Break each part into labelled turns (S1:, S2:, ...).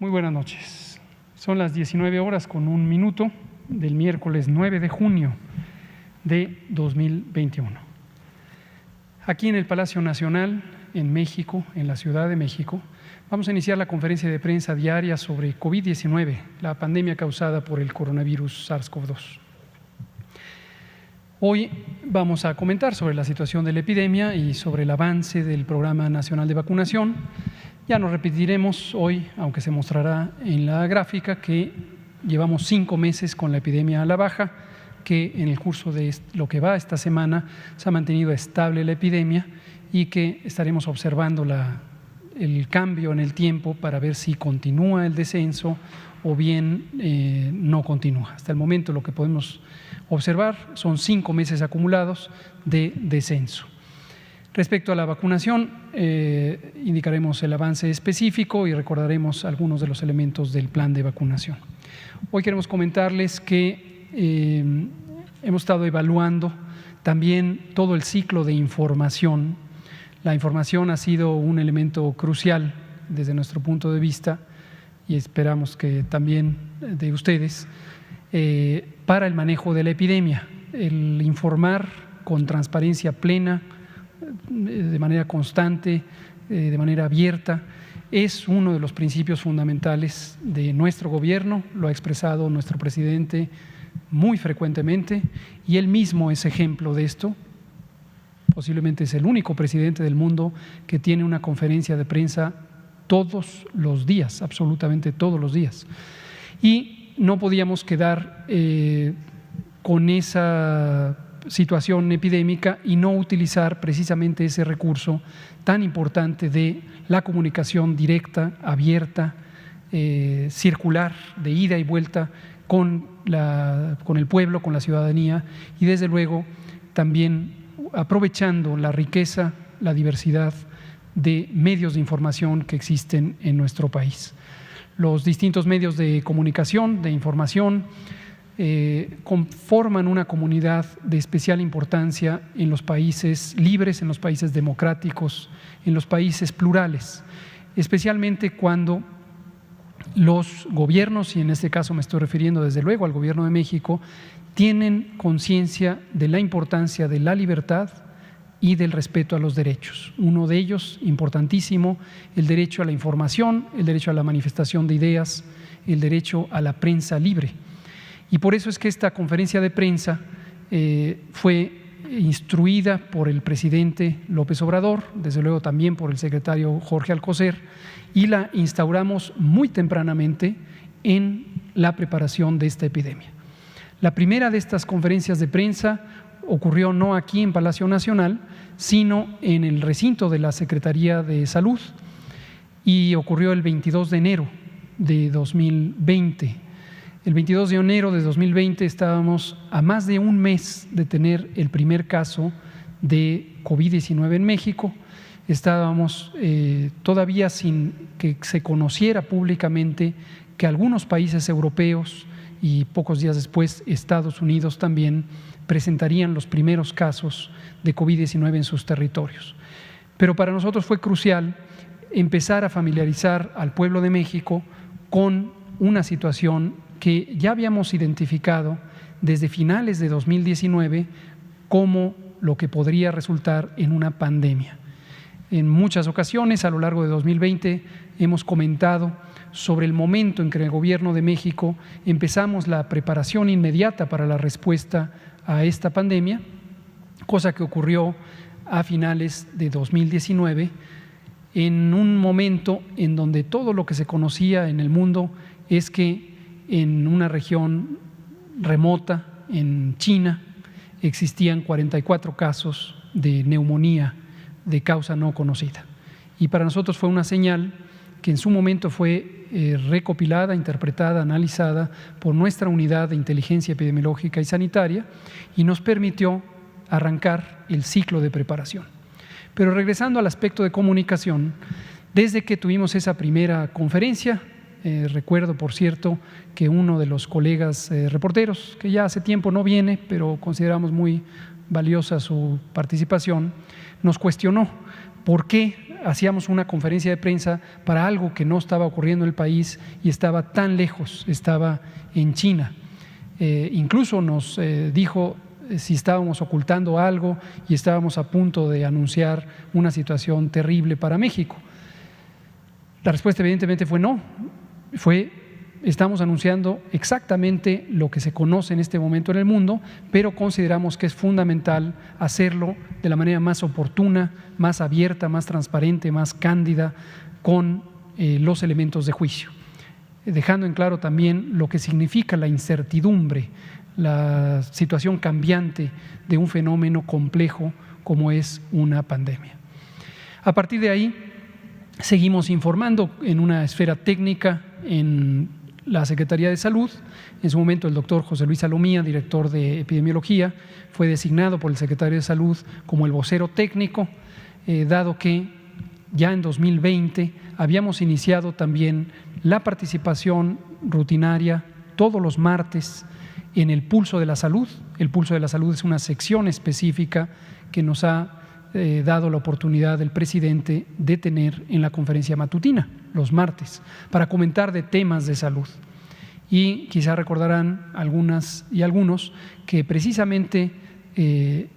S1: Muy buenas noches. Son las 19 horas con un minuto del miércoles 9 de junio de 2021. Aquí en el Palacio Nacional, en México, en la Ciudad de México, vamos a iniciar la conferencia de prensa diaria sobre COVID-19, la pandemia causada por el coronavirus SARS-CoV-2. Hoy vamos a comentar sobre la situación de la epidemia y sobre el avance del Programa Nacional de Vacunación. Ya nos repetiremos hoy, aunque se mostrará en la gráfica, que llevamos 5 meses con la epidemia a la baja, que en el curso de lo que va esta semana se ha mantenido estable la epidemia y que estaremos observando el cambio en el tiempo para ver si continúa el descenso o bien no continúa. Hasta el momento lo que podemos observar son 5 meses acumulados de descenso. Respecto a la vacunación, indicaremos el avance específico y recordaremos algunos de los elementos del plan de vacunación. Hoy queremos comentarles que hemos estado evaluando también todo el ciclo de información. La información ha sido un elemento crucial desde nuestro punto de vista y esperamos que también de ustedes para el manejo de la epidemia. El informar con transparencia plena, de manera constante, de manera abierta, es uno de los principios fundamentales de nuestro gobierno. Lo ha expresado nuestro presidente muy frecuentemente y él mismo es ejemplo de esto. Posiblemente es el único presidente del mundo que tiene una conferencia de prensa todos los días, absolutamente todos los días. Y no podíamos quedar con esa situación epidémica y no utilizar precisamente ese recurso tan importante de la comunicación directa, abierta, circular, de ida y vuelta con el pueblo, con la ciudadanía y desde luego también aprovechando la riqueza, la diversidad de medios de información que existen en nuestro país. Los distintos medios de comunicación, de información, conforman una comunidad de especial importancia en los países libres, en los países democráticos, en los países plurales, especialmente cuando los gobiernos, y en este caso me estoy refiriendo desde luego al Gobierno de México, tienen conciencia de la importancia de la libertad y del respeto a los derechos. Uno de ellos, importantísimo, el derecho a la información, el derecho a la manifestación de ideas, el derecho a la prensa libre. Y por eso es que esta conferencia de prensa fue instruida por el presidente López Obrador, desde luego también por el secretario Jorge Alcocer, y la instauramos muy tempranamente en la preparación de esta epidemia. La primera de estas conferencias de prensa ocurrió no aquí en Palacio Nacional, sino en el recinto de la Secretaría de Salud y ocurrió el 22 de enero de 2020. El 22 de enero de 2020 estábamos a más de un mes de tener el primer caso de COVID-19 en México. Estábamos todavía sin que se conociera públicamente que algunos países europeos y pocos días después Estados Unidos también presentarían los primeros casos de COVID-19 en sus territorios. Pero para nosotros fue crucial empezar a familiarizar al pueblo de México con una situación que ya habíamos identificado desde finales de 2019 como lo que podría resultar en una pandemia. En muchas ocasiones a lo largo de 2020 hemos comentado sobre el momento en que el Gobierno de México empezamos la preparación inmediata para la respuesta a esta pandemia, cosa que ocurrió a finales de 2019, en un momento en donde todo lo que se conocía en el mundo es que en una región remota, en China, existían 44 casos de neumonía de causa no conocida. Y para nosotros fue una señal que en su momento fue recopilada, interpretada, analizada por nuestra unidad de inteligencia epidemiológica y sanitaria y nos permitió arrancar el ciclo de preparación. Pero regresando al aspecto de comunicación, desde que tuvimos esa primera conferencia, recuerdo, por cierto, que uno de los colegas reporteros, que ya hace tiempo no viene, pero consideramos muy valiosa su participación, nos cuestionó por qué hacíamos una conferencia de prensa para algo que no estaba ocurriendo en el país y estaba tan lejos, estaba en China. Incluso nos dijo si estábamos ocultando algo y estábamos a punto de anunciar una situación terrible para México. La respuesta evidentemente fue no, estamos anunciando exactamente lo que se conoce en este momento en el mundo, pero consideramos que es fundamental hacerlo de la manera más oportuna, más abierta, más transparente, más cándida, con los elementos de juicio, dejando en claro también lo que significa la incertidumbre, la situación cambiante de un fenómeno complejo como es una pandemia. A partir de ahí, seguimos informando en una esfera técnica en la Secretaría de Salud. En su momento el doctor José Luis Salomía, director de epidemiología, fue designado por el secretario de Salud como el vocero técnico, dado que ya en 2020 habíamos iniciado también la participación rutinaria todos los martes en el Pulso de la Salud. El Pulso de la Salud es una sección específica que nos ha dado la oportunidad del presidente de tener en la conferencia matutina los martes para comentar de temas de salud. Y quizá recordarán algunas y algunos que precisamente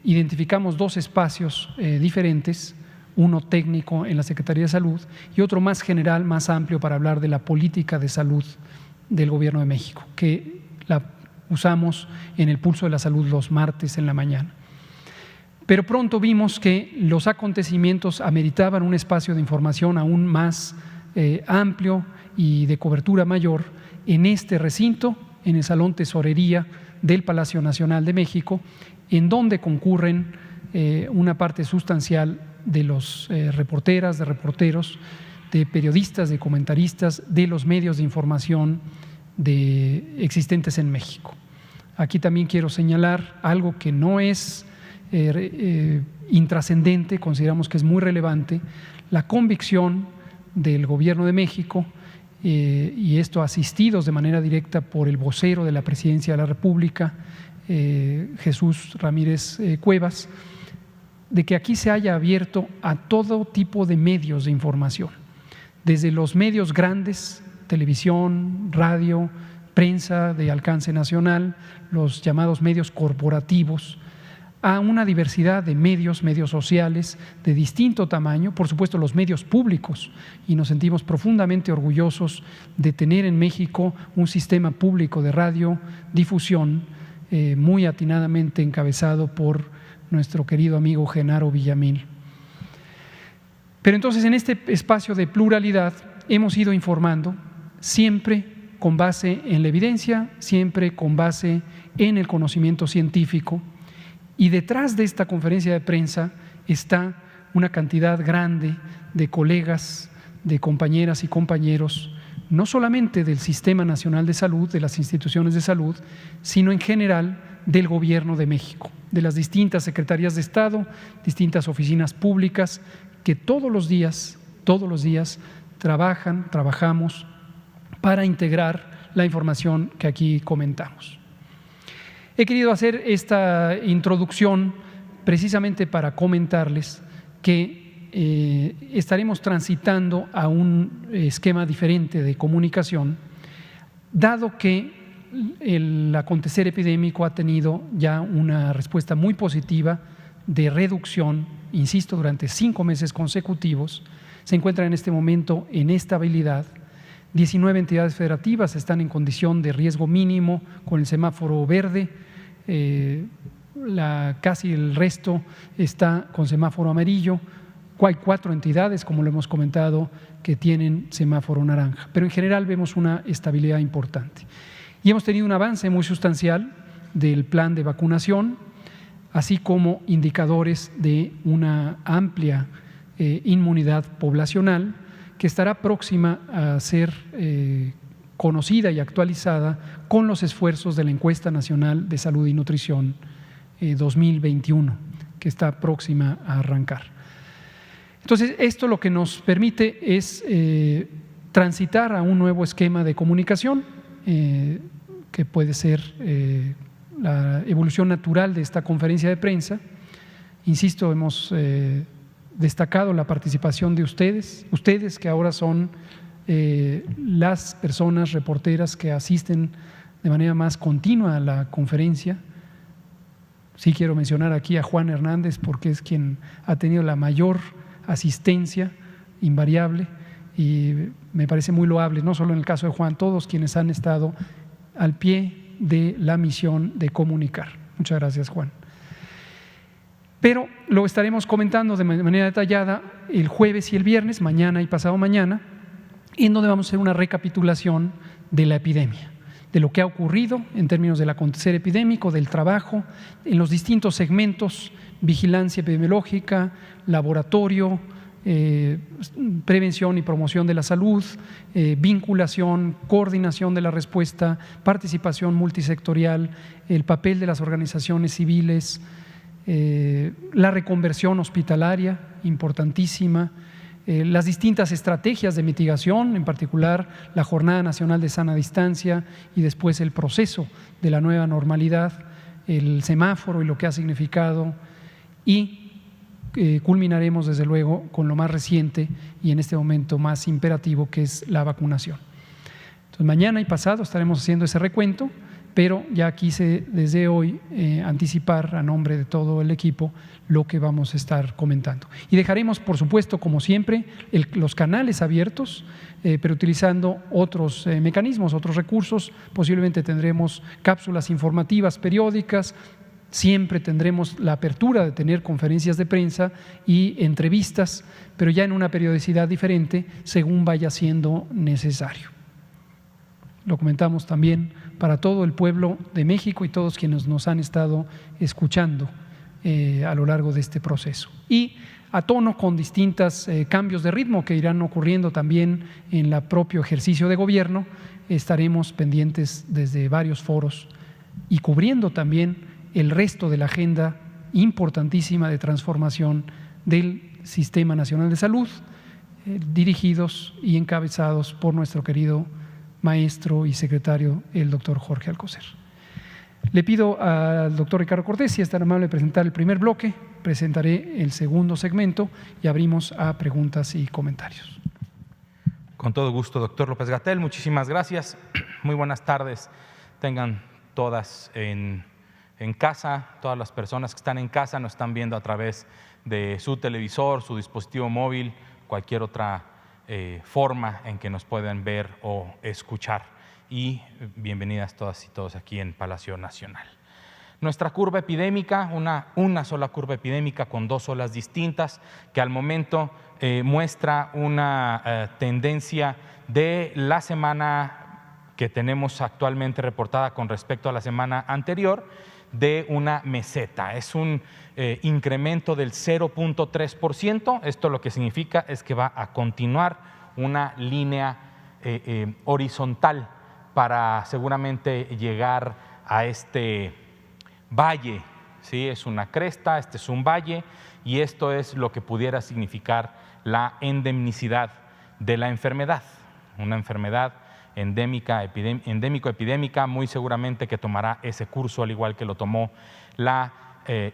S1: identificamos dos espacios diferentes, uno técnico en la Secretaría de Salud y otro más general, más amplio, para hablar de la política de salud del Gobierno de México, que la usamos en el Pulso de la Salud los martes en la mañana. Pero pronto vimos que los acontecimientos ameritaban un espacio de información aún más amplio y de cobertura mayor en este recinto, en el Salón Tesorería del Palacio Nacional de México, en donde concurren una parte sustancial de los reporteras, de reporteros, de periodistas, de comentaristas, de los medios de información existentes en México. Aquí también quiero señalar algo que no es intrascendente, consideramos que es muy relevante, la convicción del Gobierno de México, y esto asistidos de manera directa por el vocero de la Presidencia de la República, Jesús Ramírez Cuevas, de que aquí se haya abierto a todo tipo de medios de información, desde los medios grandes, televisión, radio, prensa de alcance nacional, los llamados medios corporativos, a una diversidad de medios sociales de distinto tamaño, por supuesto los medios públicos, y nos sentimos profundamente orgullosos de tener en México un sistema público de radiodifusión muy atinadamente encabezado por nuestro querido amigo Genaro Villamil. Pero entonces en este espacio de pluralidad hemos ido informando siempre con base en la evidencia, siempre con base en el conocimiento científico. Y detrás de esta conferencia de prensa está una cantidad grande de colegas, de compañeras y compañeros, no solamente del Sistema Nacional de Salud, de las instituciones de salud, sino en general del Gobierno de México, de las distintas secretarías de Estado, distintas oficinas públicas, que todos los días trabajamos para integrar la información que aquí comentamos. He querido hacer esta introducción precisamente para comentarles que estaremos transitando a un esquema diferente de comunicación, dado que el acontecer epidémico ha tenido ya una respuesta muy positiva de reducción, insisto, durante 5 meses consecutivos. Se encuentra en este momento en estabilidad. 19 entidades federativas están en condición de riesgo mínimo con el semáforo verde. Casi el resto está con semáforo amarillo. Hay 4 entidades, como lo hemos comentado, que tienen semáforo naranja, pero en general vemos una estabilidad importante. Y hemos tenido un avance muy sustancial del plan de vacunación, así como indicadores de una amplia inmunidad poblacional que estará próxima a ser conocida y actualizada con los esfuerzos de la Encuesta Nacional de Salud y Nutrición 2021, que está próxima a arrancar. Entonces, esto lo que nos permite es transitar a un nuevo esquema de comunicación, que puede ser la evolución natural de esta conferencia de prensa. Insisto, hemos destacado la participación de ustedes que ahora son las personas reporteras que asisten de manera más continua a la conferencia. Sí quiero mencionar aquí a Juan Hernández porque es quien ha tenido la mayor asistencia invariable y me parece muy loable, no solo en el caso de Juan, todos quienes han estado al pie de la misión de comunicar. Muchas gracias, Juan. Pero lo estaremos comentando de manera detallada el jueves y el viernes, mañana y pasado mañana, en donde vamos a hacer una recapitulación de la epidemia, de lo que ha ocurrido en términos del acontecer epidémico, del trabajo, en los distintos segmentos: vigilancia epidemiológica, laboratorio, prevención y promoción de la salud, vinculación, coordinación de la respuesta, participación multisectorial, el papel de las organizaciones civiles, la reconversión hospitalaria, importantísima, las distintas estrategias de mitigación, en particular la Jornada Nacional de Sana Distancia y después el proceso de la nueva normalidad, el semáforo y lo que ha significado, y culminaremos desde luego con lo más reciente y en este momento más imperativo, que es la vacunación. Entonces, mañana y pasado estaremos haciendo ese recuento, pero ya quise desde hoy anticipar a nombre de todo el equipo lo que vamos a estar comentando. Y dejaremos, por supuesto, como siempre, los canales abiertos, pero utilizando otros mecanismos, otros recursos. Posiblemente tendremos cápsulas informativas periódicas, siempre tendremos la apertura de tener conferencias de prensa y entrevistas, pero ya en una periodicidad diferente según vaya siendo necesario. Lo comentamos también para todo el pueblo de México y todos quienes nos han estado escuchando a lo largo de este proceso. Y a tono con distintos cambios de ritmo que irán ocurriendo también en el propio ejercicio de gobierno, estaremos pendientes desde varios foros y cubriendo también el resto de la agenda importantísima de transformación del Sistema Nacional de Salud, dirigidos y encabezados por nuestro querido maestro y secretario, el doctor Jorge Alcocer. Le pido al doctor Ricardo Cortés, si es tan amable, presentar el primer bloque, presentaré el segundo segmento y abrimos a preguntas y comentarios.
S2: Con todo gusto, doctor López-Gatell, muchísimas gracias. Muy buenas tardes, tengan todas en casa, todas las personas que están en casa nos están viendo a través de su televisor, su dispositivo móvil, cualquier otra forma en que nos puedan ver o escuchar. Y bienvenidas todas y todos aquí en Palacio Nacional. Nuestra curva epidémica, una sola curva epidémica con dos olas distintas, que al momento muestra una tendencia de la semana que tenemos actualmente reportada con respecto a la semana anterior, de una meseta. Es un incremento del 0.3%. Esto lo que significa es que va a continuar una línea horizontal para seguramente llegar a este valle. ¿Sí? Es una cresta, este es un valle, y esto es lo que pudiera significar la endemicidad de la enfermedad. Una enfermedad endémico-epidémica, muy seguramente que tomará ese curso al igual que lo tomó la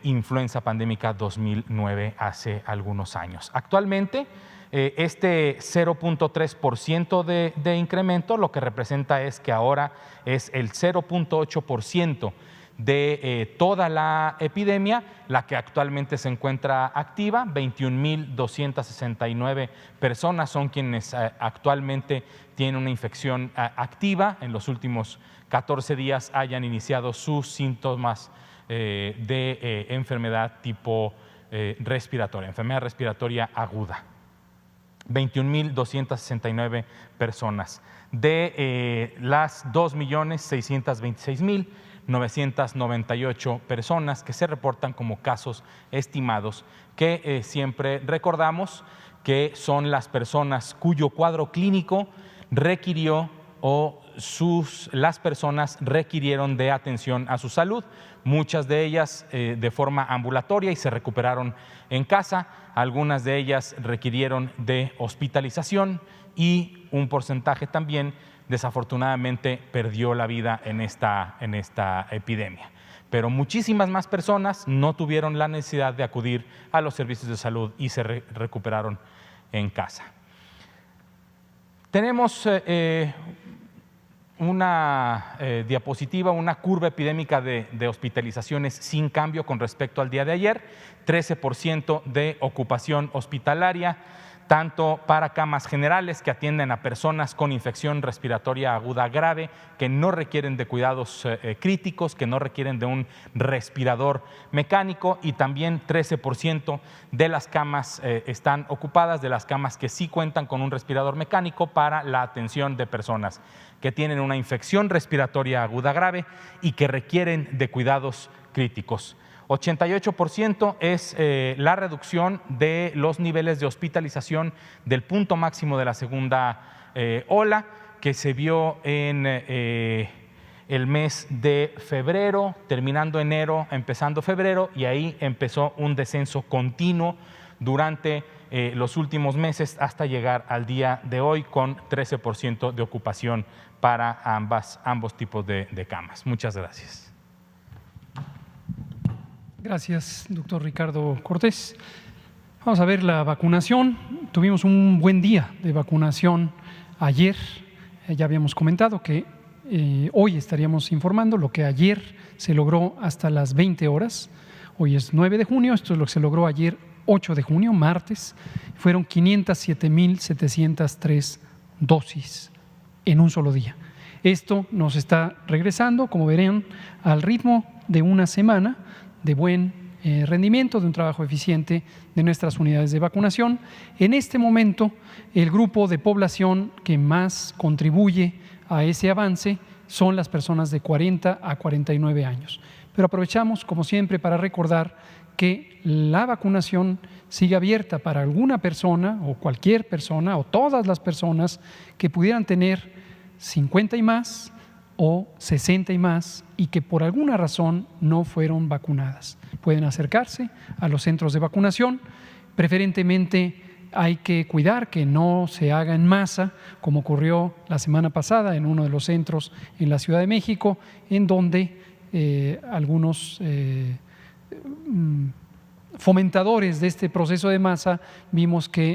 S2: influenza pandémica 2009 hace algunos años. Actualmente, este 0.3% de incremento lo que representa es que ahora es el 0.8% de toda la epidemia, la que actualmente se encuentra activa. 21.269 personas son quienes actualmente tienen una infección activa. En los últimos 14 días hayan iniciado sus síntomas de enfermedad tipo respiratoria, enfermedad respiratoria aguda. 21.269 personas. De las 2.626.998 personas que se reportan como casos estimados, que siempre recordamos que son las personas cuyo cuadro clínico requirió o las personas requirieron de atención a su salud, muchas de ellas de forma ambulatoria y se recuperaron en casa, algunas de ellas requirieron de hospitalización y un porcentaje también desafortunadamente perdió la vida en esta epidemia. pero muchísimas más personas no tuvieron la necesidad de acudir a los servicios de salud y se recuperaron en casa. Tenemos una diapositiva, una curva epidémica de hospitalizaciones sin cambio con respecto al día de ayer, 13% de ocupación hospitalaria, tanto para camas generales que atienden a personas con infección respiratoria aguda grave, que no requieren de cuidados críticos, que no requieren de un respirador mecánico, y también 13% de las camas están ocupadas, de las camas que sí cuentan con un respirador mecánico para la atención de personas que tienen una infección respiratoria aguda grave y que requieren de cuidados críticos. 88% es la reducción de los niveles de hospitalización del punto máximo de la segunda ola, que se vio en el mes de febrero, terminando enero, empezando febrero, y ahí empezó un descenso continuo durante los últimos meses hasta llegar al día de hoy con 13% de ocupación para ambos tipos de camas. Muchas gracias.
S1: Gracias, doctor Ricardo Cortés. Vamos a ver la vacunación. Tuvimos un buen día de vacunación ayer. Ya habíamos comentado que hoy estaríamos informando lo que ayer se logró hasta las 20 horas. Hoy es 9 de junio, esto es lo que se logró ayer, 8 de junio, martes. Fueron 507,703 dosis en un solo día. Esto nos está regresando, como verán, al ritmo de una semana de buen rendimiento, de un trabajo eficiente de nuestras unidades de vacunación. En este momento, el grupo de población que más contribuye a ese avance son las personas de 40 a 49 años. Pero aprovechamos, como siempre, para recordar que la vacunación sigue abierta para alguna persona o cualquier persona o todas las personas que pudieran tener 50 y más o 60 y más y que por alguna razón no fueron vacunadas. Pueden acercarse a los centros de vacunación. Preferentemente hay que cuidar que no se haga en masa, como ocurrió la semana pasada en uno de los centros en la Ciudad de México, en donde algunos fomentadores de este proceso de masa vimos que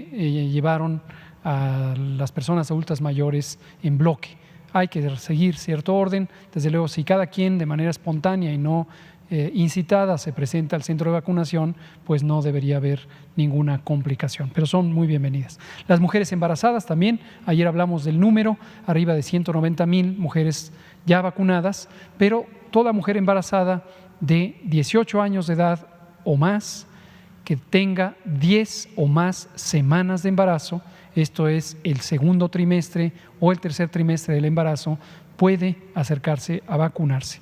S1: llevaron a las personas adultas mayores en bloque. Hay que seguir cierto orden. Desde luego, si cada quien de manera espontánea y no incitada se presenta al centro de vacunación, pues no debería haber ninguna complicación, pero son muy bienvenidas. Las mujeres embarazadas también, ayer hablamos del número, arriba de 190,000 mujeres ya vacunadas, pero toda mujer embarazada de 18 años de edad o más, que tenga 10 o más semanas de embarazo, esto es el segundo trimestre o el tercer trimestre del embarazo, puede acercarse a vacunarse.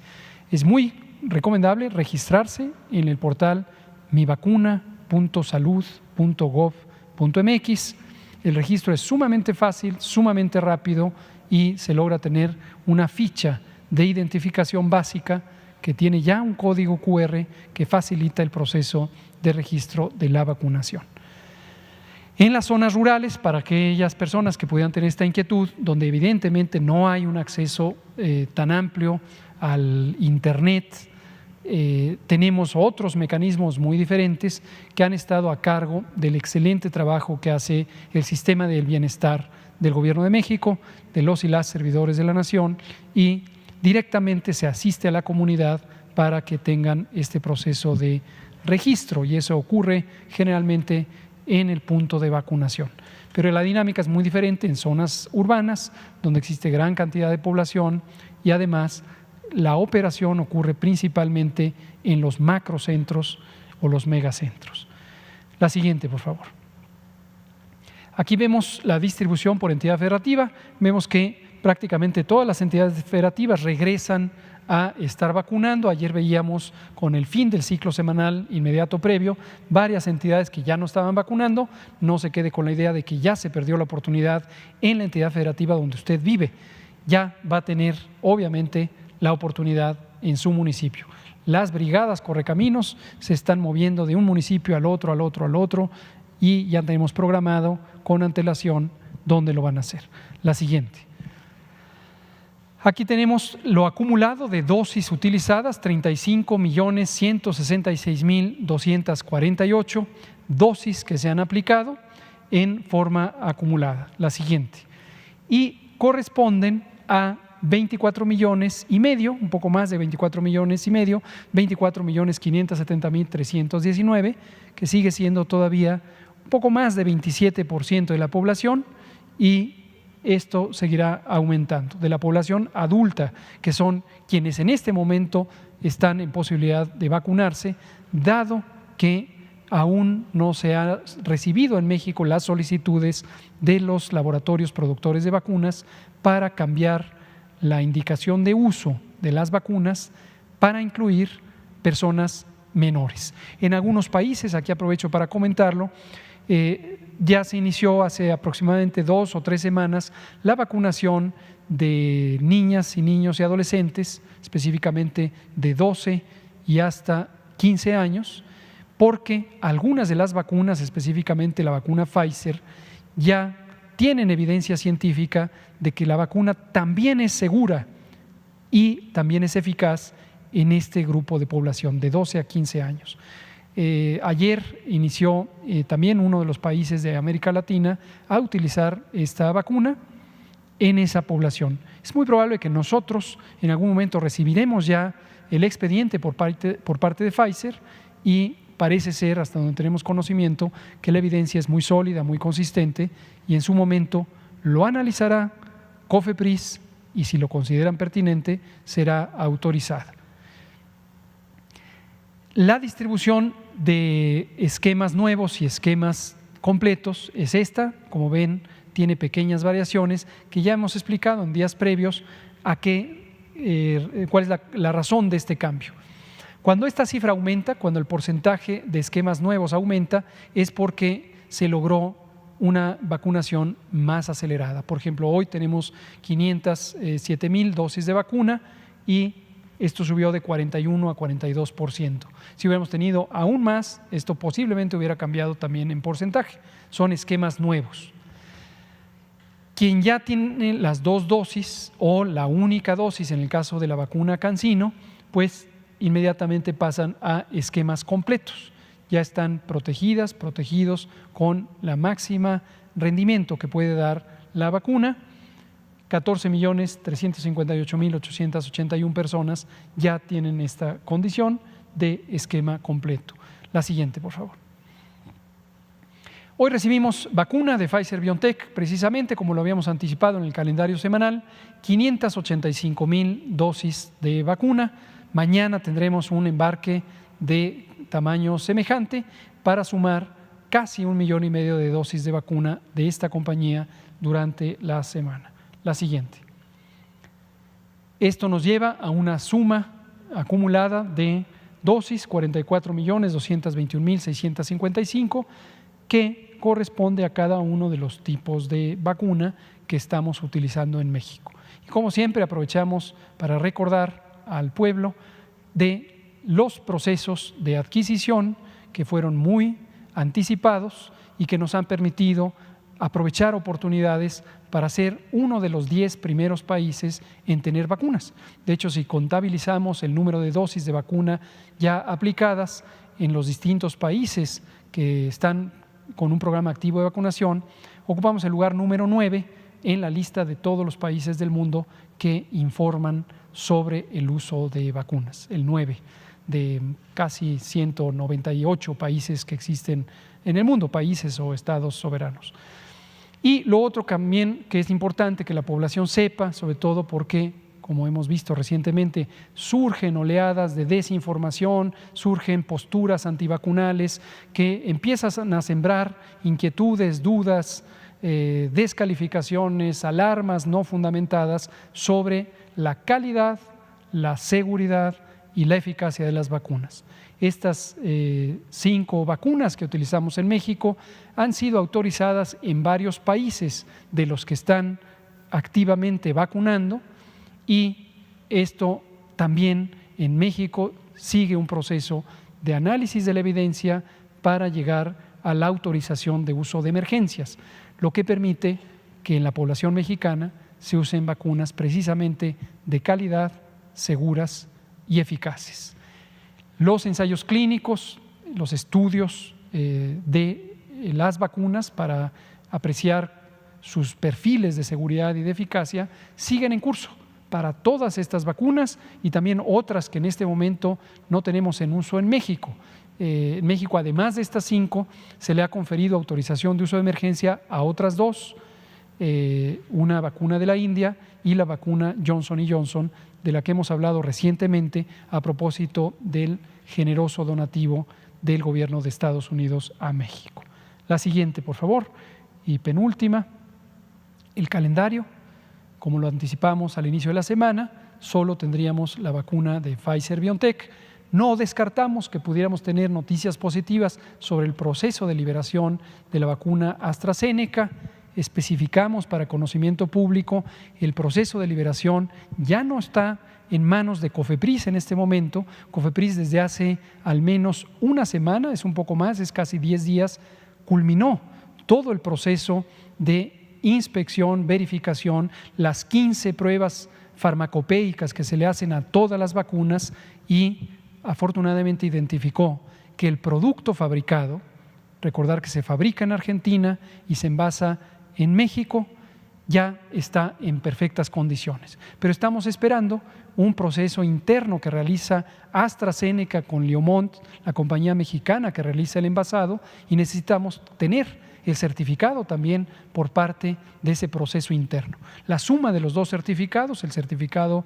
S1: Es muy recomendable registrarse en el portal mivacuna.salud.gov.mx. El registro es sumamente fácil, sumamente rápido y se logra tener una ficha de identificación básica que tiene ya un código QR que facilita el proceso de registro de la vacunación. En las zonas rurales, para aquellas personas que pudieran tener esta inquietud, donde evidentemente no hay un acceso tan amplio al Internet, tenemos otros mecanismos muy diferentes que han estado a cargo del excelente trabajo que hace el sistema del bienestar del Gobierno de México, de los y las servidores de la Nación, y directamente se asiste a la comunidad para que tengan este proceso de registro, y eso ocurre generalmente en el punto de vacunación. Pero la dinámica es muy diferente en zonas urbanas, donde existe gran cantidad de población, y además la operación ocurre principalmente en los macrocentros o los megacentros. La siguiente, por favor. Aquí vemos la distribución por entidad federativa. Vemos que prácticamente todas las entidades federativas regresan a estar vacunando. Ayer veíamos, con el fin del ciclo semanal inmediato previo, varias entidades que ya no estaban vacunando. No se quede con la idea de que ya se perdió la oportunidad en la entidad federativa donde usted vive. Ya va a tener, obviamente, la oportunidad en su municipio. Las brigadas correcaminos se están moviendo de un municipio al otro, al otro, al otro, y ya tenemos programado con antelación dónde lo van a hacer. La siguiente. Aquí tenemos lo acumulado de dosis utilizadas, 35.166.248 dosis que se han aplicado en forma acumulada, la siguiente, y corresponden a 24 millones y medio, un poco más de 24 millones y medio, 24.570.319, que sigue siendo todavía un poco más de 27% de la población, y esto seguirá aumentando, de la población adulta, que son quienes en este momento están en posibilidad de vacunarse, dado que aún no se han recibido en México las solicitudes de los laboratorios productores de vacunas para cambiar la indicación de uso de las vacunas para incluir personas menores. En algunos países, aquí aprovecho para comentarlo, ya se inició hace aproximadamente 2 o 3 semanas la vacunación de niñas y niños y adolescentes, específicamente de 12 y hasta 15 años, porque algunas de las vacunas, específicamente la vacuna Pfizer, ya tienen evidencia científica de que la vacuna también es segura y también es eficaz en este grupo de población de 12 a 15 años. Ayer inició también uno de los países de América Latina a utilizar esta vacuna en esa población. Es muy probable que nosotros en algún momento recibiremos ya el expediente por parte de Pfizer, y parece ser, hasta donde tenemos conocimiento, que la evidencia es muy sólida, muy consistente, y en su momento lo analizará COFEPRIS y, si lo consideran pertinente, será autorizada. La distribución de esquemas nuevos y esquemas completos es esta. Como ven, tiene pequeñas variaciones que ya hemos explicado en días previos cuál es la razón de este cambio. Cuando esta cifra aumenta, cuando el porcentaje de esquemas nuevos aumenta, es porque se logró una vacunación más acelerada. Por ejemplo, hoy tenemos 507,000 dosis de vacuna y esto subió de 41 a 42%. Si hubiéramos tenido aún más, esto posiblemente hubiera cambiado también en porcentaje. Son esquemas nuevos. Quien ya tiene las 2 dosis o la única dosis en el caso de la vacuna CanSino, pues inmediatamente pasan a esquemas completos. Ya están protegidos con la máxima rendimiento que puede dar la vacuna. 14.358.881 personas ya tienen esta condición de esquema completo. La siguiente, por favor. Hoy recibimos vacuna de Pfizer-BioNTech, precisamente como lo habíamos anticipado en el calendario semanal, 585,000 dosis de vacuna. Mañana tendremos un embarque de tamaño semejante para sumar casi 1,5 millones de dosis de vacuna de esta compañía durante la semana. La siguiente. Esto nos lleva a una suma acumulada de dosis, 44.221.655, que corresponde a cada uno de los tipos de vacuna que estamos utilizando en México. Y como siempre, aprovechamos para recordar al pueblo de los procesos de adquisición que fueron muy anticipados y que nos han permitido aprovechar oportunidades para ser uno de los 10 primeros países en tener vacunas. De hecho, si contabilizamos el número de dosis de vacuna ya aplicadas en los distintos países que están con un programa activo de vacunación, ocupamos el lugar número 9 en la lista de todos los países del mundo que informan sobre el uso de vacunas, el 9 de casi 198 países que existen en el mundo, países o estados soberanos. Y lo otro también que es importante que la población sepa, sobre todo porque, como hemos visto recientemente, surgen oleadas de desinformación, surgen posturas antivacunales que empiezan a sembrar inquietudes, dudas, descalificaciones, alarmas no fundamentadas sobre la calidad, la seguridad y la eficacia de las vacunas. Estas 5 vacunas que utilizamos en México han sido autorizadas en varios países de los que están activamente vacunando, y esto también en México sigue un proceso de análisis de la evidencia para llegar a la autorización de uso de emergencias, lo que permite que en la población mexicana se usen vacunas precisamente de calidad, seguras y eficaces. Los ensayos clínicos, los estudios de las vacunas para apreciar sus perfiles de seguridad y de eficacia siguen en curso para todas estas vacunas y también otras que en este momento no tenemos en uso en México. En México, además de estas 5, se le ha conferido autorización de uso de emergencia a otras 2, una vacuna de la India y la vacuna Johnson & Johnson, de la que hemos hablado recientemente a propósito del generoso donativo del gobierno de Estados Unidos a México. La siguiente, por favor, y penúltima, el calendario. Como lo anticipamos al inicio de la semana, solo tendríamos la vacuna de Pfizer-BioNTech. No descartamos que pudiéramos tener noticias positivas sobre el proceso de liberación de la vacuna AstraZeneca. Especificamos para conocimiento público, el proceso de liberación ya no está en manos de COFEPRIS en este momento. COFEPRIS desde hace al menos una semana, es un poco más, es casi 10 días, culminó todo el proceso de inspección, verificación, las 15 pruebas farmacopéicas que se le hacen a todas las vacunas y afortunadamente identificó que el producto fabricado, recordar que se fabrica en Argentina y se envasa en México, ya está en perfectas condiciones. Pero estamos esperando un proceso interno que realiza AstraZeneca con Liomont, la compañía mexicana que realiza el envasado, y necesitamos tener el certificado también por parte de ese proceso interno. La suma de los 2 certificados, el certificado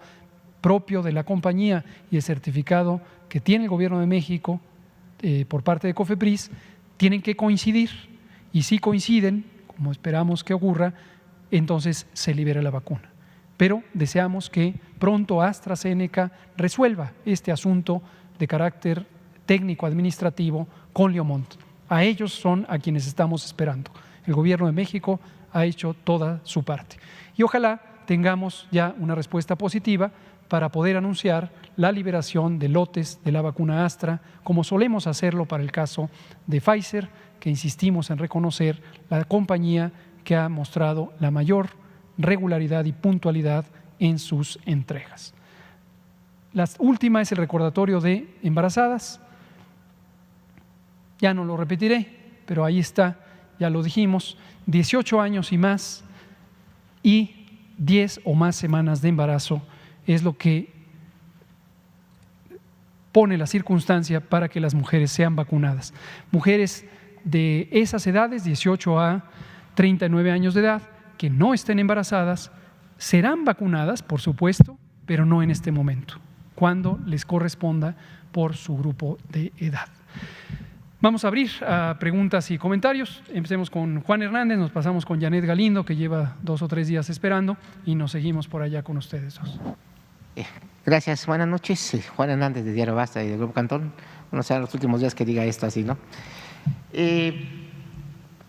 S1: propio de la compañía y el certificado que tiene el Gobierno de México por parte de COFEPRIS, tienen que coincidir, y si coinciden, como esperamos que ocurra, entonces se libera la vacuna. Pero deseamos que pronto AstraZeneca resuelva este asunto de carácter técnico-administrativo con Liomont. A ellos son a quienes estamos esperando. El Gobierno de México ha hecho toda su parte. Y ojalá tengamos ya una respuesta positiva para poder anunciar la liberación de lotes de la vacuna Astra, como solemos hacerlo para el caso de Pfizer, que insistimos en reconocer la compañía que ha mostrado la mayor regularidad y puntualidad en sus entregas. La última es el recordatorio de embarazadas. Ya no lo repetiré, pero ahí está, ya lo dijimos, 18 años y más y 10 o más semanas de embarazo es lo que pone la circunstancia para que las mujeres sean vacunadas. Mujeres de esas edades, 18 a 39 años de edad, que no estén embarazadas, serán vacunadas, por supuesto, pero no en este momento, cuando les corresponda por su grupo de edad. Vamos a abrir a preguntas y comentarios. Empecemos con Juan Hernández, nos pasamos con Janet Galindo, que lleva 2 o 3 días esperando, y nos seguimos por allá con ustedes 2.
S3: Gracias, buenas noches. Juan Hernández de Diario Basta y del Grupo Cantón. Bueno, serán los últimos días que diga esto así, ¿no?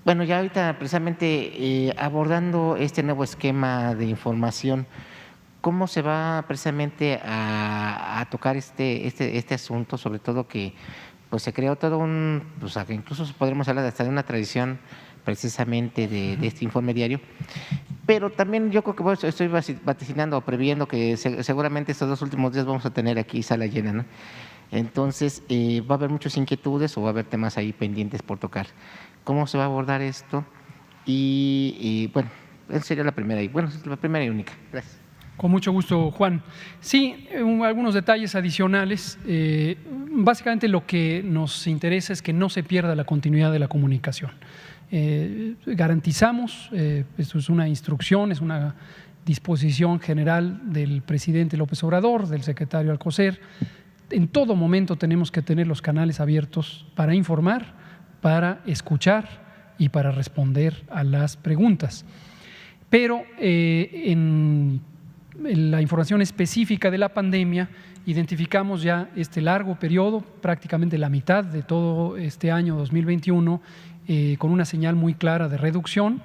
S3: Bueno, ya ahorita precisamente abordando este nuevo esquema de información, ¿cómo se va precisamente a tocar este asunto? Sobre todo que pues se creó todo incluso podríamos hablar hasta de una tradición precisamente de este informe diario, pero también yo creo que estoy vaticinando o previendo que seguramente estos 2 últimos días vamos a tener aquí sala llena, ¿no? Entonces va a haber muchas inquietudes o va a haber temas ahí pendientes por tocar. ¿Cómo se va a abordar esto? Y bueno, esa sería la primera y única. Gracias.
S1: Con mucho gusto, Juan. Sí, algunos detalles adicionales. Básicamente lo que nos interesa es que no se pierda la continuidad de la comunicación. Garantizamos, esto es una instrucción, es una disposición general del presidente López Obrador, del secretario Alcocer. En todo momento tenemos que tener los canales abiertos para informar, para escuchar y para responder a las preguntas. Pero en la información específica de la pandemia, identificamos ya este largo periodo, prácticamente la mitad de todo este año 2021, con una señal muy clara de reducción,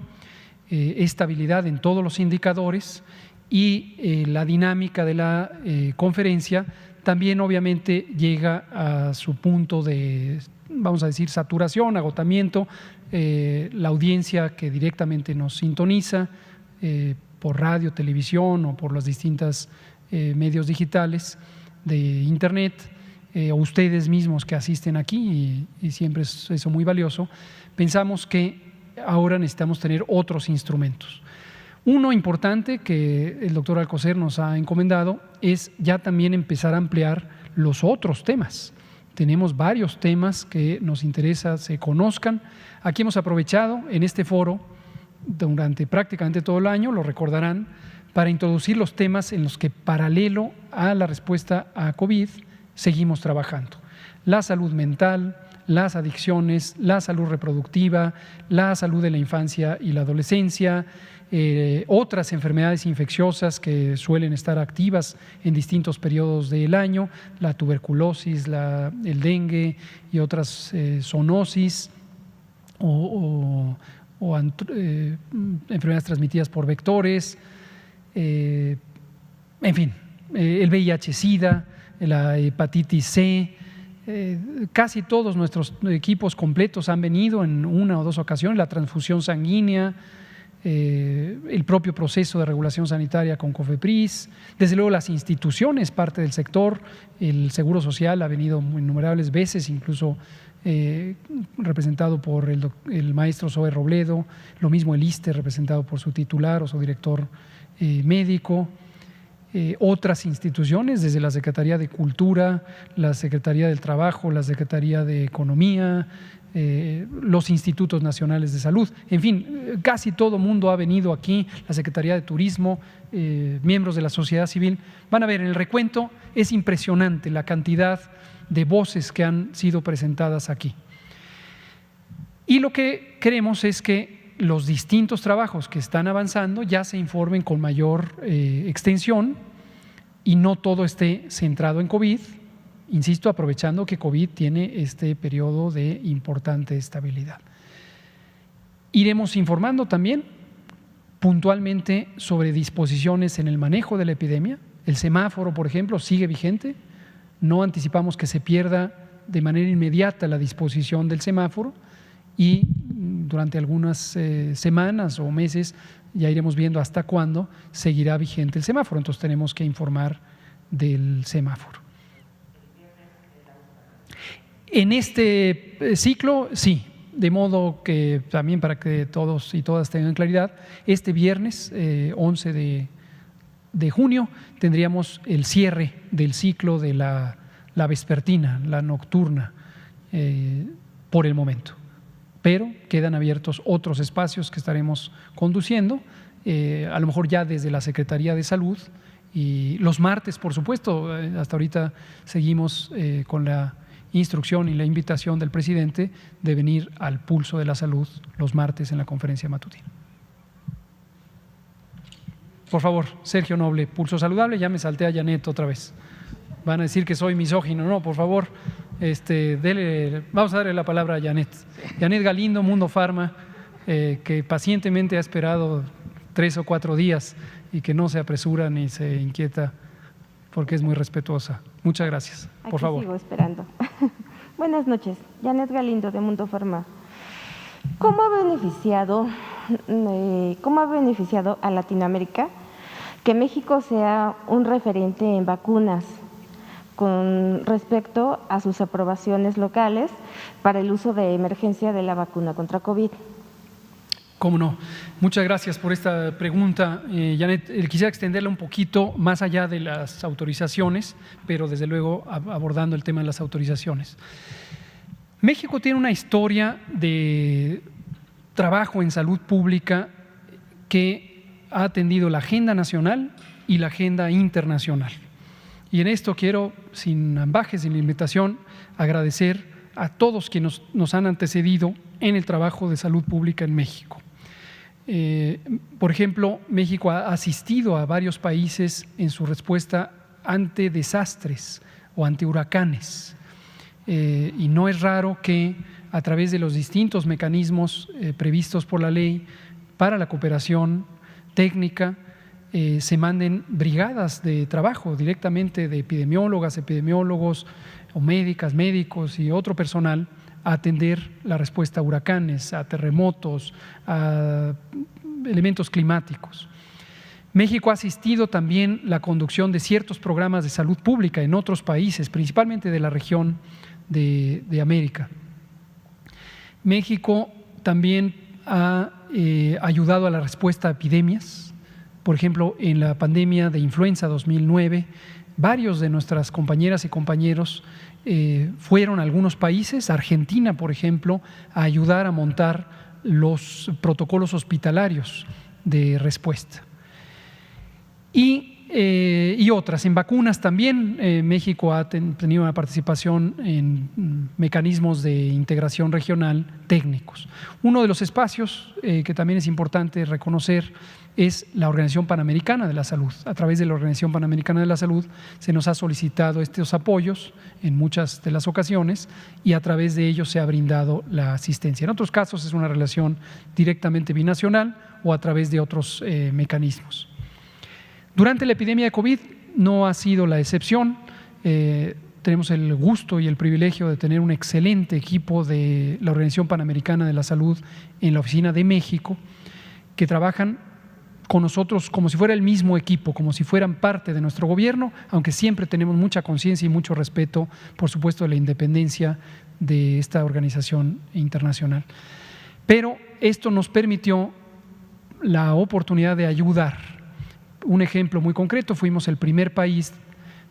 S1: estabilidad en todos los indicadores y la dinámica de la conferencia también obviamente llega a su punto de, vamos a decir, saturación, agotamiento. La audiencia que directamente nos sintoniza por radio, televisión o por las distintas medios digitales, de Internet, o ustedes mismos que asisten aquí, y siempre es eso muy valioso, pensamos que ahora necesitamos tener otros instrumentos. Uno importante que el doctor Alcocer nos ha encomendado es ya también empezar a ampliar los otros temas. Tenemos varios temas que nos interesa se conozcan. Aquí hemos aprovechado en este foro durante prácticamente todo el año, lo recordarán, para introducir los temas en los que, paralelo a la respuesta a COVID, seguimos trabajando. La salud mental, las adicciones, la salud reproductiva, la salud de la infancia y la adolescencia, otras enfermedades infecciosas que suelen estar activas en distintos periodos del año, la tuberculosis, el dengue y otras zoonosis o enfermedades transmitidas por vectores, en fin, el VIH-Sida, la hepatitis C. Casi todos nuestros equipos completos han venido en una o dos ocasiones, la transfusión sanguínea, el propio proceso de regulación sanitaria con COFEPRIS, desde luego las instituciones, parte del sector, el Seguro Social ha venido innumerables veces, incluso representado por el maestro Zoe Robledo, lo mismo el ISSSTE representado por su titular o su director médico. Otras instituciones, desde la Secretaría de Cultura, la Secretaría del Trabajo, la Secretaría de Economía, los Institutos Nacionales de Salud, en fin, casi todo mundo ha venido aquí, la Secretaría de Turismo, miembros de la sociedad civil. Van a ver, en el recuento es impresionante la cantidad de voces que han sido presentadas aquí. Y lo que queremos es que los distintos trabajos que están avanzando ya se informen con mayor extensión y no todo esté centrado en COVID, insisto, aprovechando que COVID tiene este periodo de importante estabilidad. Iremos informando también puntualmente sobre disposiciones en el manejo de la epidemia. El semáforo, por ejemplo, sigue vigente. No anticipamos que se pierda de manera inmediata la disposición del semáforo y durante algunas semanas o meses ya iremos viendo hasta cuándo seguirá vigente el semáforo. Entonces tenemos que informar del semáforo. En este ciclo, sí, de modo que también para que todos y todas tengan claridad, este viernes 11 de junio tendríamos el cierre del ciclo de la vespertina, la nocturna, por el momento. Pero quedan abiertos otros espacios que estaremos conduciendo, a lo mejor ya desde la Secretaría de Salud, y los martes, por supuesto, hasta ahorita seguimos con la instrucción y la invitación del presidente de venir al Pulso de la Salud los martes en la conferencia matutina. Por favor, Sergio Noble, Pulso Saludable. Ya me salté a Janet otra vez. Van a decir que soy misógino. No, por favor, vamos a darle la palabra a Janet. Janet Galindo, Mundo Pharma, que pacientemente ha esperado 3 o 4 días y que no se apresura ni se inquieta porque es muy respetuosa. Muchas gracias. Por favor.
S4: Sigo esperando. Buenas noches, Janet Galindo de Mundo Pharma. ¿Cómo ha beneficiado a Latinoamérica que México sea un referente en vacunas con respecto a sus aprobaciones locales para el uso de emergencia de la vacuna contra COVID?
S1: Cómo no. Muchas gracias por esta pregunta, Janet. Quisiera extenderla un poquito más allá de las autorizaciones, pero desde luego abordando el tema de las autorizaciones. México tiene una historia de trabajo en salud pública que ha atendido la agenda nacional y la agenda internacional. Y en esto quiero, sin ambajes, sin limitación, agradecer a todos quienes nos han antecedido en el trabajo de salud pública en México. Por ejemplo, México ha asistido a varios países en su respuesta ante desastres o ante huracanes. Y no es raro que a través de los distintos mecanismos previstos por la ley para la cooperación técnica se manden brigadas de trabajo directamente de epidemiólogas, epidemiólogos o médicas, médicos y otro personal a atender la respuesta a huracanes, a terremotos, a elementos climáticos. México ha asistido también la conducción de ciertos programas de salud pública en otros países, principalmente de la región de América. México también ha ayudado a la respuesta a epidemias. Por ejemplo, en la pandemia de influenza 2009, varios de nuestras compañeras y compañeros fueron a algunos países, Argentina, por ejemplo, a ayudar a montar los protocolos hospitalarios de respuesta. Y otras. En vacunas también México ha tenido una participación en mecanismos de integración regional técnicos. Uno de los espacios que también es importante reconocer es la Organización Panamericana de la Salud. A través de la Organización Panamericana de la Salud se nos ha solicitado estos apoyos en muchas de las ocasiones y a través de ellos se ha brindado la asistencia. En otros casos es una relación directamente binacional o a través de otros mecanismos. Durante la epidemia de COVID no ha sido la excepción. Tenemos el gusto y el privilegio de tener un excelente equipo de la Organización Panamericana de la Salud en la Oficina de México, que trabajan con nosotros como si fuera el mismo equipo, como si fueran parte de nuestro gobierno, aunque siempre tenemos mucha conciencia y mucho respeto, por supuesto, de la independencia de esta organización internacional. Pero esto nos permitió la oportunidad de ayudar. Un ejemplo muy concreto, fuimos el primer país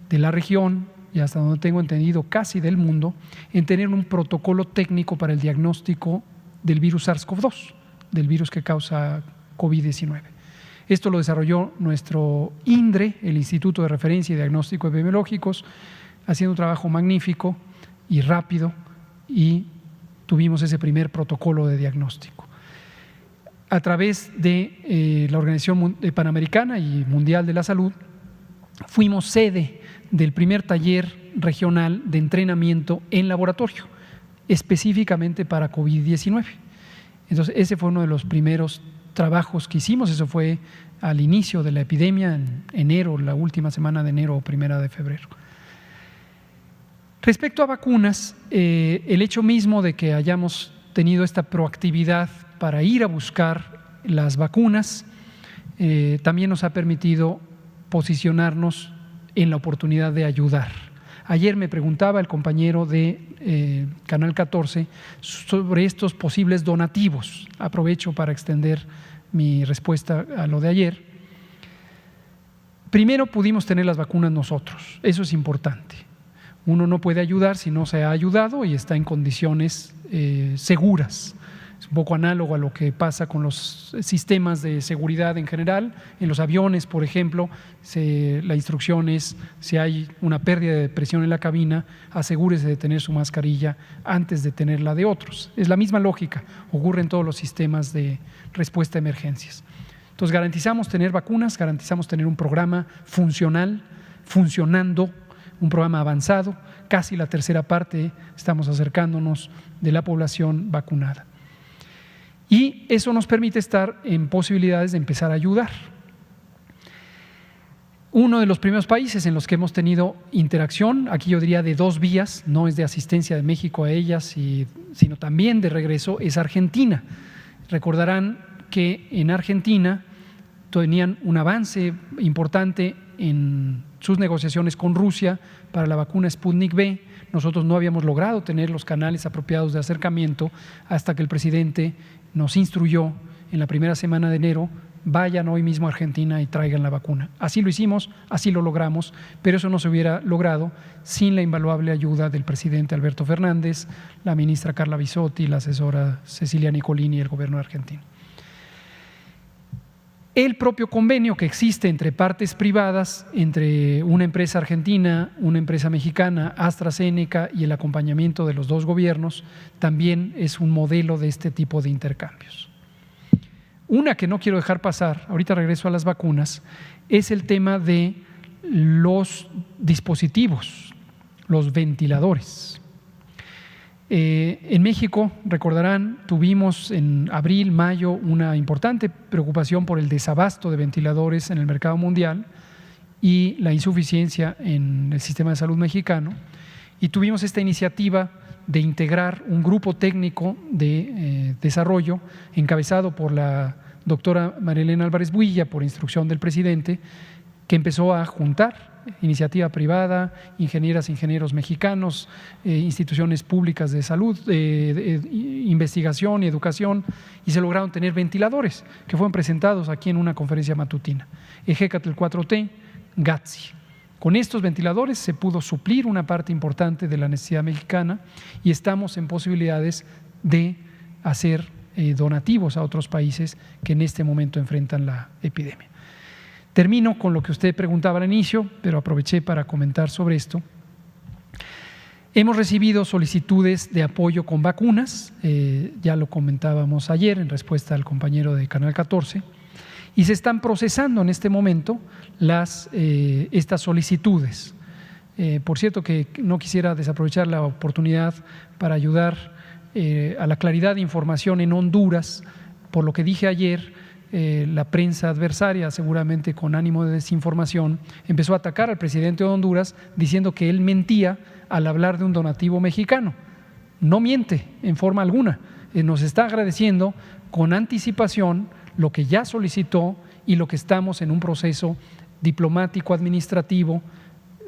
S1: de la región, y hasta donde tengo entendido casi del mundo, en tener un protocolo técnico para el diagnóstico del virus SARS-CoV-2, del virus que causa COVID-19. Esto lo desarrolló nuestro INDRE, el Instituto de Referencia y Diagnóstico Epidemiológicos, haciendo un trabajo magnífico y rápido, y tuvimos ese primer protocolo de diagnóstico. A través de la Organización Panamericana y Mundial de la Salud, fuimos sede del primer taller regional de entrenamiento en laboratorio, específicamente para COVID-19. Entonces, ese fue uno de los primeros trabajos que hicimos. Eso fue al inicio de la epidemia, en enero, la última semana de enero o primera de febrero. Respecto a vacunas, el hecho mismo de que hayamos tenido esta proactividad para ir a buscar las vacunas también nos ha permitido posicionarnos en la oportunidad de ayudar. Ayer me preguntaba el compañero de Canal 14 sobre estos posibles donativos. Aprovecho para extender mi respuesta a lo de ayer. Primero, pudimos tener las vacunas nosotros, eso es importante. Uno no puede ayudar si no se ha ayudado y está en condiciones seguras. Es un poco análogo a lo que pasa con los sistemas de seguridad en general. En los aviones, por ejemplo, la instrucción es: si hay una pérdida de presión en la cabina, asegúrese de tener su mascarilla antes de tener la de otros. Es la misma lógica, ocurre en todos los sistemas de respuesta a emergencias. Entonces, garantizamos tener vacunas, garantizamos tener un programa funcional, funcionando, un programa avanzado. Casi la tercera parte estamos acercándonos de la población vacunada. Y eso nos permite estar en posibilidades de empezar a ayudar. Uno de los primeros países en los que hemos tenido interacción, aquí yo diría de dos vías, no es de asistencia de México a ellas, sino también de regreso, es Argentina. Recordarán que en Argentina tenían un avance importante en sus negociaciones con Rusia para la vacuna Sputnik V. Nosotros no habíamos logrado tener los canales apropiados de acercamiento hasta que el presidente nos instruyó en la primera semana de enero: vayan hoy mismo a Argentina y traigan la vacuna. Así lo hicimos, así lo logramos, pero eso no se hubiera logrado sin la invaluable ayuda del presidente Alberto Fernández, la ministra Carla Bisotti, la asesora Cecilia Nicolini y el gobierno argentino. El propio convenio que existe entre partes privadas, entre una empresa argentina, una empresa mexicana, AstraZeneca, y el acompañamiento de los dos gobiernos, también es un modelo de este tipo de intercambios. Una que no quiero dejar pasar, ahorita regreso a las vacunas, es el tema de los dispositivos, los ventiladores. En México, recordarán, tuvimos en abril, mayo una importante preocupación por el desabasto de ventiladores en el mercado mundial y la insuficiencia en el sistema de salud mexicano, y tuvimos esta iniciativa de integrar un grupo técnico de desarrollo encabezado por la doctora Marilena Álvarez Builla, por instrucción del presidente, que empezó a juntar iniciativa privada, ingenieras, ingenieros mexicanos, instituciones públicas de salud, investigación y educación, y se lograron tener ventiladores que fueron presentados aquí en una conferencia matutina. Ejecatl 4T, GATSI. Con estos ventiladores se pudo suplir una parte importante de la necesidad mexicana y estamos en posibilidades de hacer donativos a otros países que en este momento enfrentan la epidemia. Termino con lo que usted preguntaba al inicio, pero aproveché para comentar sobre esto. Hemos recibido solicitudes de apoyo con vacunas, ya lo comentábamos ayer en respuesta al compañero de Canal 14, y se están procesando en este momento estas solicitudes. Por cierto, que no quisiera desaprovechar la oportunidad para ayudar a la claridad de información en Honduras. Por lo que dije ayer, la prensa adversaria, seguramente con ánimo de desinformación, empezó a atacar al presidente de Honduras diciendo que él mentía al hablar de un donativo mexicano. No miente en forma alguna, nos está agradeciendo con anticipación lo que ya solicitó y lo que estamos en un proceso diplomático administrativo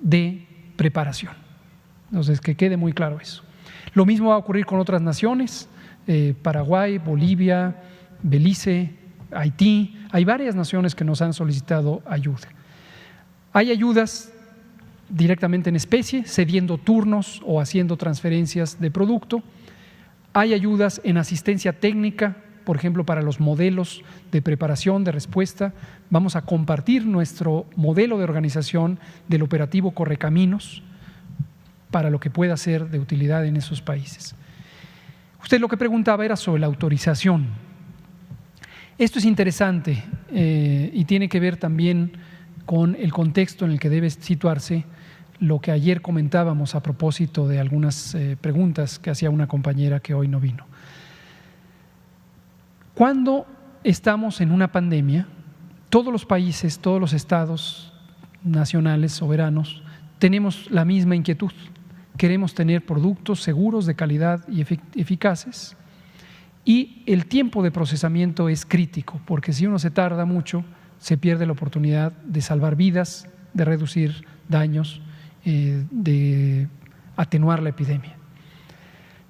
S1: de preparación. Entonces, que quede muy claro eso. Lo mismo va a ocurrir con otras naciones, Paraguay, Bolivia, Belice, Haití. Hay varias naciones que nos han solicitado ayuda. Hay ayudas directamente en especie, cediendo turnos o haciendo transferencias de producto. Hay ayudas en asistencia técnica, por ejemplo, para los modelos de preparación, de respuesta. Vamos a compartir nuestro modelo de organización del operativo Correcaminos para lo que pueda ser de utilidad en esos países. Usted lo que preguntaba era sobre la autorización. Esto es interesante y tiene que ver también con el contexto en el que debe situarse lo que ayer comentábamos a propósito de algunas preguntas que hacía una compañera que hoy no vino. Cuando estamos en una pandemia, todos los países, todos los estados nacionales soberanos tenemos la misma inquietud. Queremos tener productos seguros, de calidad y eficaces. Y el tiempo de procesamiento es crítico, porque si uno se tarda mucho, se pierde la oportunidad de salvar vidas, de reducir daños, de atenuar la epidemia.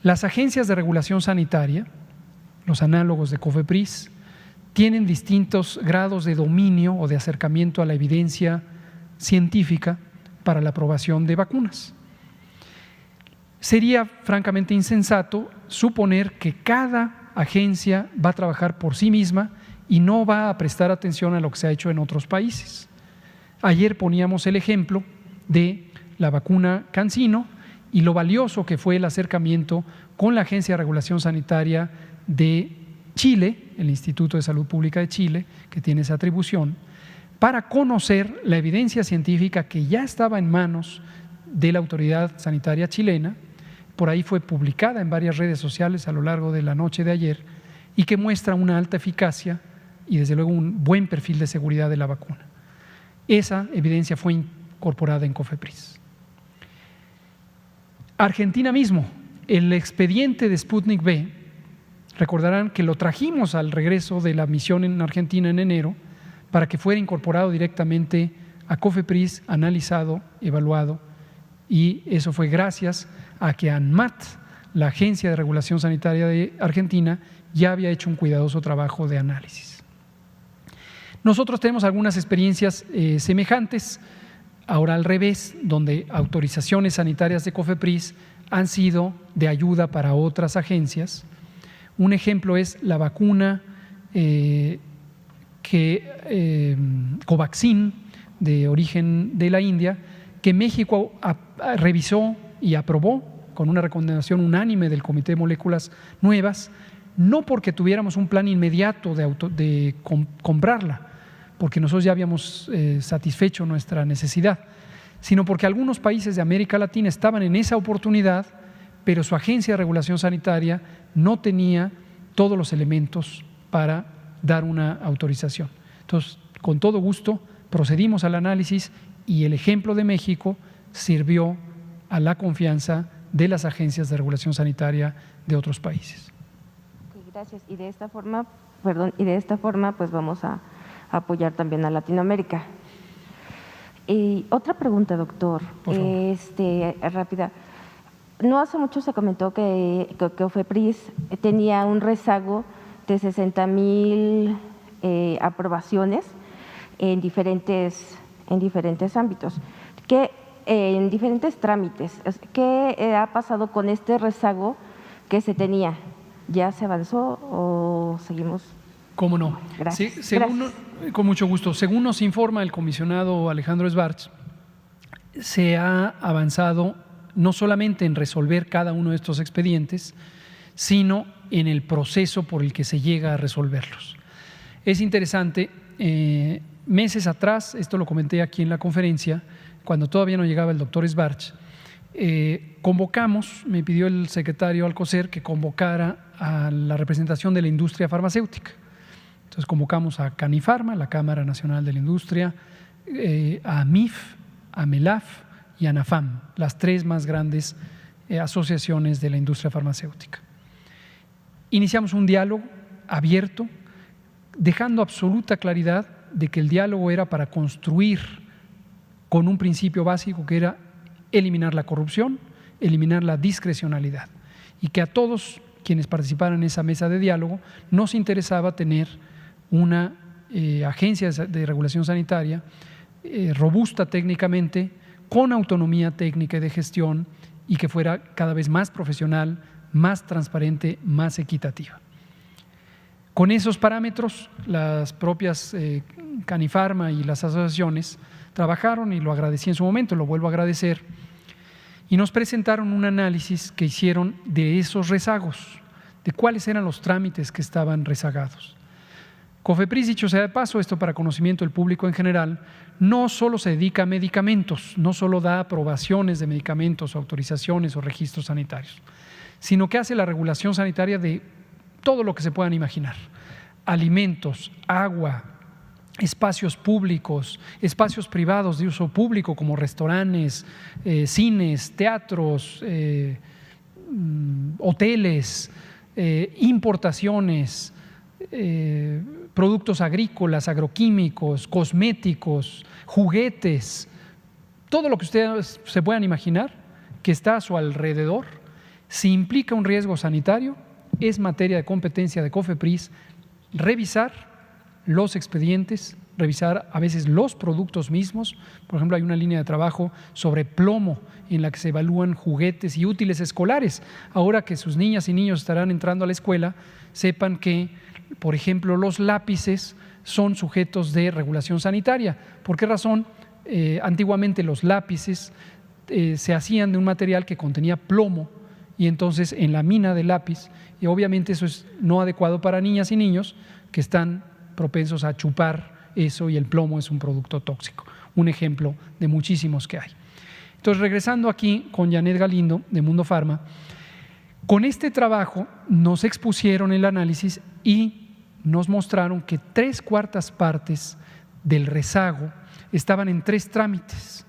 S1: Las agencias de regulación sanitaria, los análogos de COFEPRIS, tienen distintos grados de dominio o de acercamiento a la evidencia científica para la aprobación de vacunas. Sería francamente insensato suponer que cada agencia va a trabajar por sí misma y no va a prestar atención a lo que se ha hecho en otros países. Ayer poníamos el ejemplo de la vacuna CanSino y lo valioso que fue el acercamiento con la Agencia de Regulación Sanitaria de Chile, el Instituto de Salud Pública de Chile, que tiene esa atribución, para conocer la evidencia científica que ya estaba en manos de la autoridad sanitaria chilena. Por ahí fue publicada en varias redes sociales a lo largo de la noche de ayer y que muestra una alta eficacia y desde luego un buen perfil de seguridad de la vacuna. Esa evidencia fue incorporada en COFEPRIS. Argentina mismo, el expediente de Sputnik V, recordarán que lo trajimos al regreso de la misión en Argentina en enero para que fuera incorporado directamente a COFEPRIS, analizado, evaluado, y eso fue gracias a que ANMAT, la Agencia de Regulación Sanitaria de Argentina, ya había hecho un cuidadoso trabajo de análisis. Nosotros tenemos algunas experiencias semejantes, ahora al revés, donde autorizaciones sanitarias de COFEPRIS han sido de ayuda para otras agencias. Un ejemplo es la vacuna Covaxin, de origen de la India, que México revisó y aprobó con una recomendación unánime del Comité de Moléculas Nuevas, no porque tuviéramos un plan inmediato de comprarla, porque nosotros ya habíamos satisfecho nuestra necesidad, sino porque algunos países de América Latina estaban en esa oportunidad, pero su agencia de regulación sanitaria no tenía todos los elementos para dar una autorización. Entonces, con todo gusto, procedimos al análisis y el ejemplo de México sirvió a la confianza de las agencias de regulación sanitaria de otros países.
S4: Gracias. Y de esta forma y de esta forma pues vamos a apoyar también a Latinoamérica. Y otra pregunta, doctor,
S1: Por favor.
S4: rápida. No hace mucho se comentó que COFEPRIS tenía un rezago de 60,000 aprobaciones en diferentes ámbitos, en diferentes trámites. ¿Qué ha pasado con este rezago que se tenía? ¿Ya se avanzó o seguimos?
S1: ¿Cómo no?
S4: Gracias.
S1: Con mucho gusto. Según nos informa el comisionado Alejandro Sbartz, se ha avanzado no solamente en resolver cada uno de estos expedientes, sino en el proceso por el que se llega a resolverlos. Es interesante, meses atrás, esto lo comenté aquí en la conferencia, cuando todavía no llegaba el doctor Sbartz, convocamos, me pidió el secretario Alcocer que convocara a la representación de la industria farmacéutica. Entonces convocamos a Canifarma, la Cámara Nacional de la Industria, a AMIF, a MELAF y a ANAFAM, las tres más grandes asociaciones de la industria farmacéutica. Iniciamos un diálogo abierto, dejando absoluta claridad de que el diálogo era para construir con un principio básico que era eliminar la corrupción, eliminar la discrecionalidad, y que a todos quienes participaran en esa mesa de diálogo nos interesaba tener una agencia de regulación sanitaria robusta técnicamente, con autonomía técnica y de gestión, y que fuera cada vez más profesional, más transparente, más equitativa. Con esos parámetros, las propias Canifarma y las asociaciones trabajaron, y lo agradecí en su momento, lo vuelvo a agradecer, y nos presentaron un análisis que hicieron de esos rezagos, de cuáles eran los trámites que estaban rezagados. COFEPRIS, dicho sea de paso, esto para conocimiento del público en general, no solo se dedica a medicamentos, no solo da aprobaciones de medicamentos, autorizaciones o registros sanitarios, sino que hace la regulación sanitaria de todo lo que se puedan imaginar: alimentos, agua, espacios públicos, espacios privados de uso público como restaurantes, cines, teatros, hoteles, importaciones, productos agrícolas, agroquímicos, cosméticos, juguetes, todo lo que ustedes se puedan imaginar que está a su alrededor. Si implica un riesgo sanitario, es materia de competencia de COFEPRIS revisar los expedientes, revisar a veces los productos mismos. Por ejemplo, hay una línea de trabajo sobre plomo en la que se evalúan juguetes y útiles escolares. Ahora que sus niñas y niños estarán entrando a la escuela, sepan que, por ejemplo, los lápices son sujetos de regulación sanitaria. ¿Por qué razón? Antiguamente los lápices se hacían de un material que contenía plomo, y entonces en la mina de lápiz, y obviamente eso es no adecuado para niñas y niños que están propensos a chupar eso, y el plomo es un producto tóxico. Un ejemplo de muchísimos que hay. Entonces, regresando aquí con Janet Galindo de Mundo Pharma, con este trabajo nos expusieron el análisis y nos mostraron que 3/4 partes del rezago estaban en 3 trámites: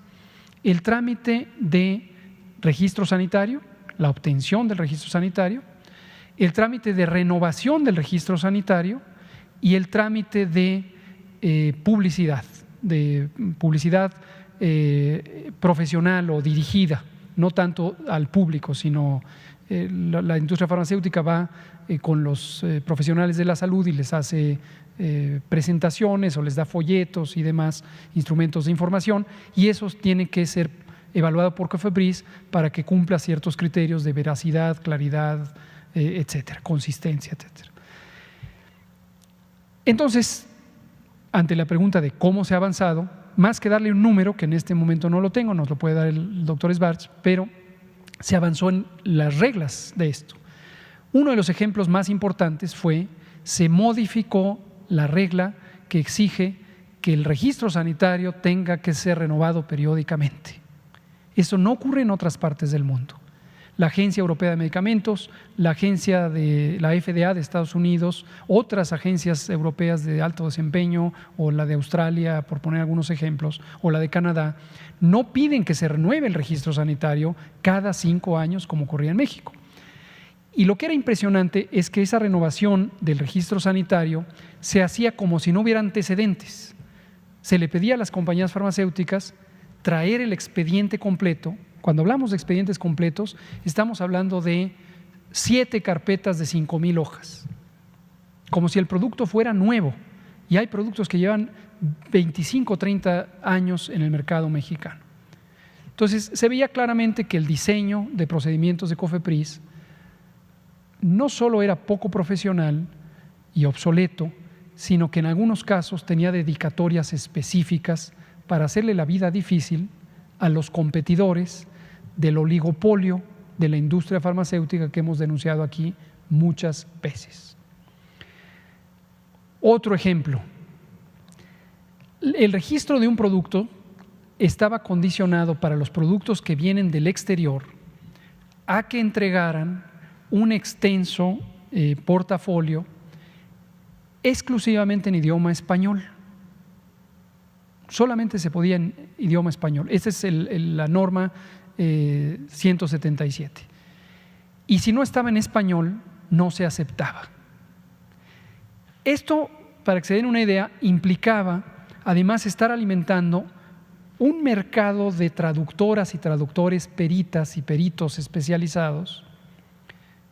S1: el trámite de registro sanitario, la obtención del registro sanitario, el trámite de renovación del registro sanitario y el trámite de publicidad profesional o dirigida, no tanto al público, sino la industria farmacéutica va con los profesionales de la salud y les hace presentaciones o les da folletos y demás instrumentos de información, y esos tienen que ser evaluados por COFEPRIS para que cumpla ciertos criterios de veracidad, claridad, etcétera, consistencia, etcétera. Entonces, ante la pregunta de cómo se ha avanzado, más que darle un número, que en este momento no lo tengo, nos lo puede dar el doctor Sbartz, pero se avanzó en las reglas de esto. Uno de los ejemplos más importantes fue: se modificó la regla que exige que el registro sanitario tenga que ser renovado periódicamente. Eso no ocurre en otras partes del mundo. La Agencia Europea de Medicamentos, la agencia de la FDA de Estados Unidos, otras agencias europeas de alto desempeño, o la de Australia, por poner algunos ejemplos, o la de Canadá, no piden que se renueve el registro sanitario cada 5 años como ocurría en México. Y lo que era impresionante es que esa renovación del registro sanitario se hacía como si no hubiera antecedentes. Se le pedía a las compañías farmacéuticas traer el expediente completo. Cuando hablamos de expedientes completos, estamos hablando de 7 carpetas de 5,000 hojas, como si el producto fuera nuevo. Y hay productos que llevan 25 o 30 años en el mercado mexicano. Entonces, se veía claramente que el diseño de procedimientos de COFEPRIS no solo era poco profesional y obsoleto, sino que en algunos casos tenía dedicatorias específicas para hacerle la vida difícil a los competidores del oligopolio de la industria farmacéutica que hemos denunciado aquí muchas veces. Otro ejemplo, el registro de un producto estaba condicionado para los productos que vienen del exterior a que entregaran un extenso portafolio exclusivamente en idioma español. Solamente se podía en idioma español. Esa es la norma 177. Y si no estaba en español, no se aceptaba. Esto, para que se den una idea, implicaba además estar alimentando un mercado de traductoras y traductores, peritas y peritos especializados,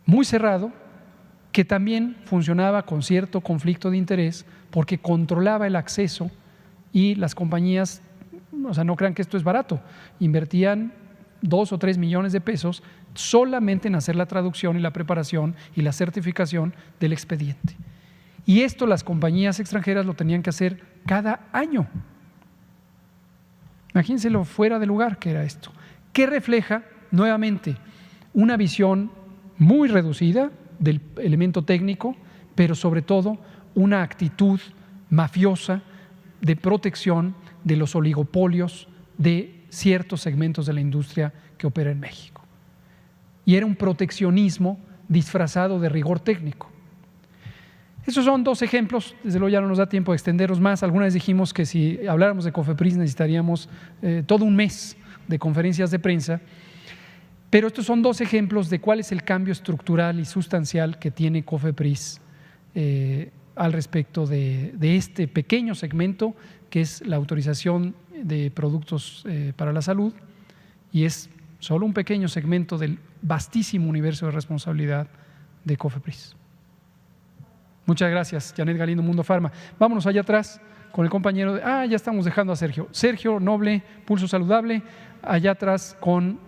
S1: muy cerrado, que también funcionaba con cierto conflicto de interés porque controlaba el acceso y las compañías, o sea, no crean que esto es barato, invertían 2 o 3 millones de pesos solamente en hacer la traducción y la preparación y la certificación del expediente. Y esto las compañías extranjeras lo tenían que hacer cada año. Imagínense lo fuera de lugar que era esto, que refleja nuevamente una visión muy reducida del elemento técnico, pero sobre todo una actitud mafiosa de protección de los oligopolios de ciertos segmentos de la industria que opera en México. Y era un proteccionismo disfrazado de rigor técnico. Esos son 2 ejemplos, desde luego ya no nos da tiempo de extenderlos más. Alguna vez dijimos que si habláramos de COFEPRIS necesitaríamos todo un mes de conferencias de prensa, pero estos son 2 ejemplos de cuál es el cambio estructural y sustancial que tiene COFEPRIS al respecto de este pequeño segmento que es la autorización de productos para la salud, y es solo un pequeño segmento del vastísimo universo de responsabilidad de COFEPRIS. Muchas gracias, Janet Galindo, Mundo Farma. Vámonos allá atrás con el compañero de… ya estamos dejando a Sergio. Sergio Noble, Pulso Saludable, allá atrás con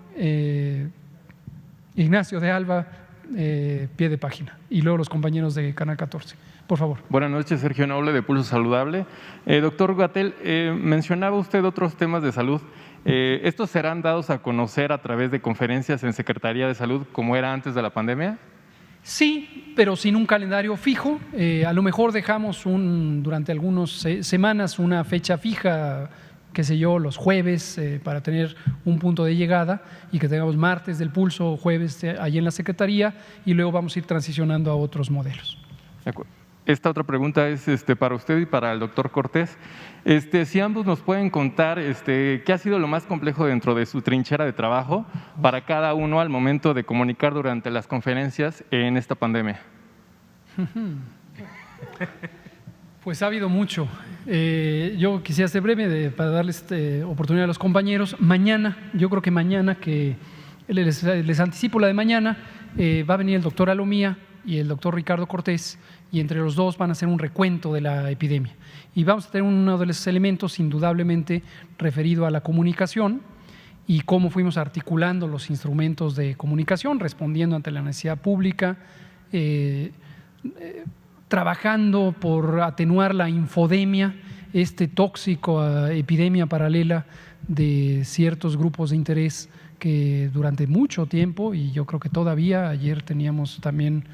S1: Ignacio de Alba, Pie de Página, y luego los compañeros de Canal 14. Por favor.
S5: Buenas noches, Sergio Noble, de Pulso Saludable. Doctor Gatell, mencionaba usted otros temas de salud. ¿Estos serán dados a conocer a través de conferencias en Secretaría de Salud como era antes de la pandemia?
S1: Sí, pero sin un calendario fijo. A lo mejor dejamos durante algunas semanas una fecha fija, qué sé yo, los jueves, para tener un punto de llegada, y que tengamos martes del Pulso, jueves allí en la Secretaría, y luego vamos a ir transicionando a otros modelos.
S5: De acuerdo. Esta otra pregunta es para usted y para el doctor Cortés. Si ambos nos pueden contar qué ha sido lo más complejo dentro de su trinchera de trabajo para cada uno al momento de comunicar durante las conferencias en esta pandemia.
S1: Pues ha habido mucho. Yo quisiera ser breve para darles oportunidad a los compañeros. Mañana, yo creo que mañana, que les anticipo la de mañana, va a venir el doctor Alomía y el doctor Ricardo Cortés, y entre los dos van a hacer un recuento de la epidemia. Y vamos a tener uno de los elementos indudablemente referido a la comunicación y cómo fuimos articulando los instrumentos de comunicación, respondiendo ante la necesidad pública, trabajando por atenuar la infodemia, tóxico epidemia paralela de ciertos grupos de interés que durante mucho tiempo, y yo creo que todavía, ayer teníamos también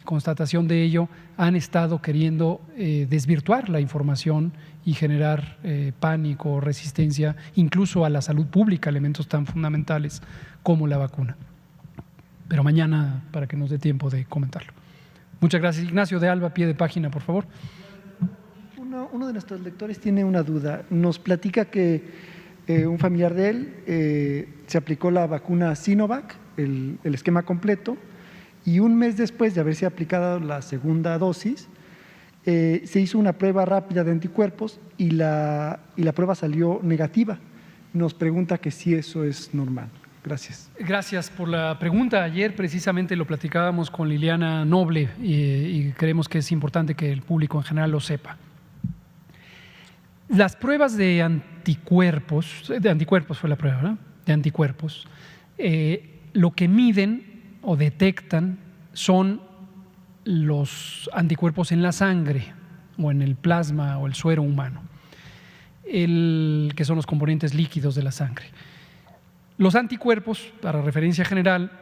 S1: constatación de ello, han estado queriendo desvirtuar la información y generar pánico, resistencia, incluso a la salud pública, elementos tan fundamentales como la vacuna. Pero mañana, para que nos dé tiempo de comentarlo. Muchas gracias. Ignacio de Alba, Pie de Página, por favor.
S6: Uno de nuestros lectores tiene una duda. Nos platica que un familiar de él se aplicó la vacuna Sinovac, el esquema completo, y un mes después de haberse aplicado la segunda dosis, se hizo una prueba rápida de anticuerpos y la prueba salió negativa. Nos pregunta que si eso es normal. Gracias.
S1: Gracias por la pregunta. Ayer precisamente lo platicábamos con Liliana Noble y creemos que es importante que el público en general lo sepa. Las pruebas de anticuerpos fue la prueba, ¿verdad? De anticuerpos, lo que miden o detectan son los anticuerpos en la sangre o en el plasma o el suero humano, que son los componentes líquidos de la sangre. Los anticuerpos, para referencia general,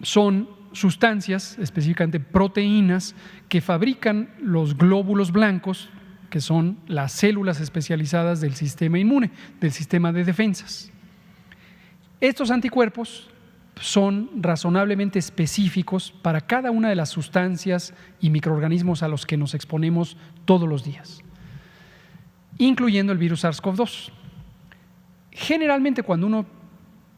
S1: son sustancias, específicamente proteínas, que fabrican los glóbulos blancos, que son las células especializadas del sistema inmune, del sistema de defensas. Estos anticuerpos son razonablemente específicos para cada una de las sustancias y microorganismos a los que nos exponemos todos los días, incluyendo el virus SARS-CoV-2. Generalmente cuando uno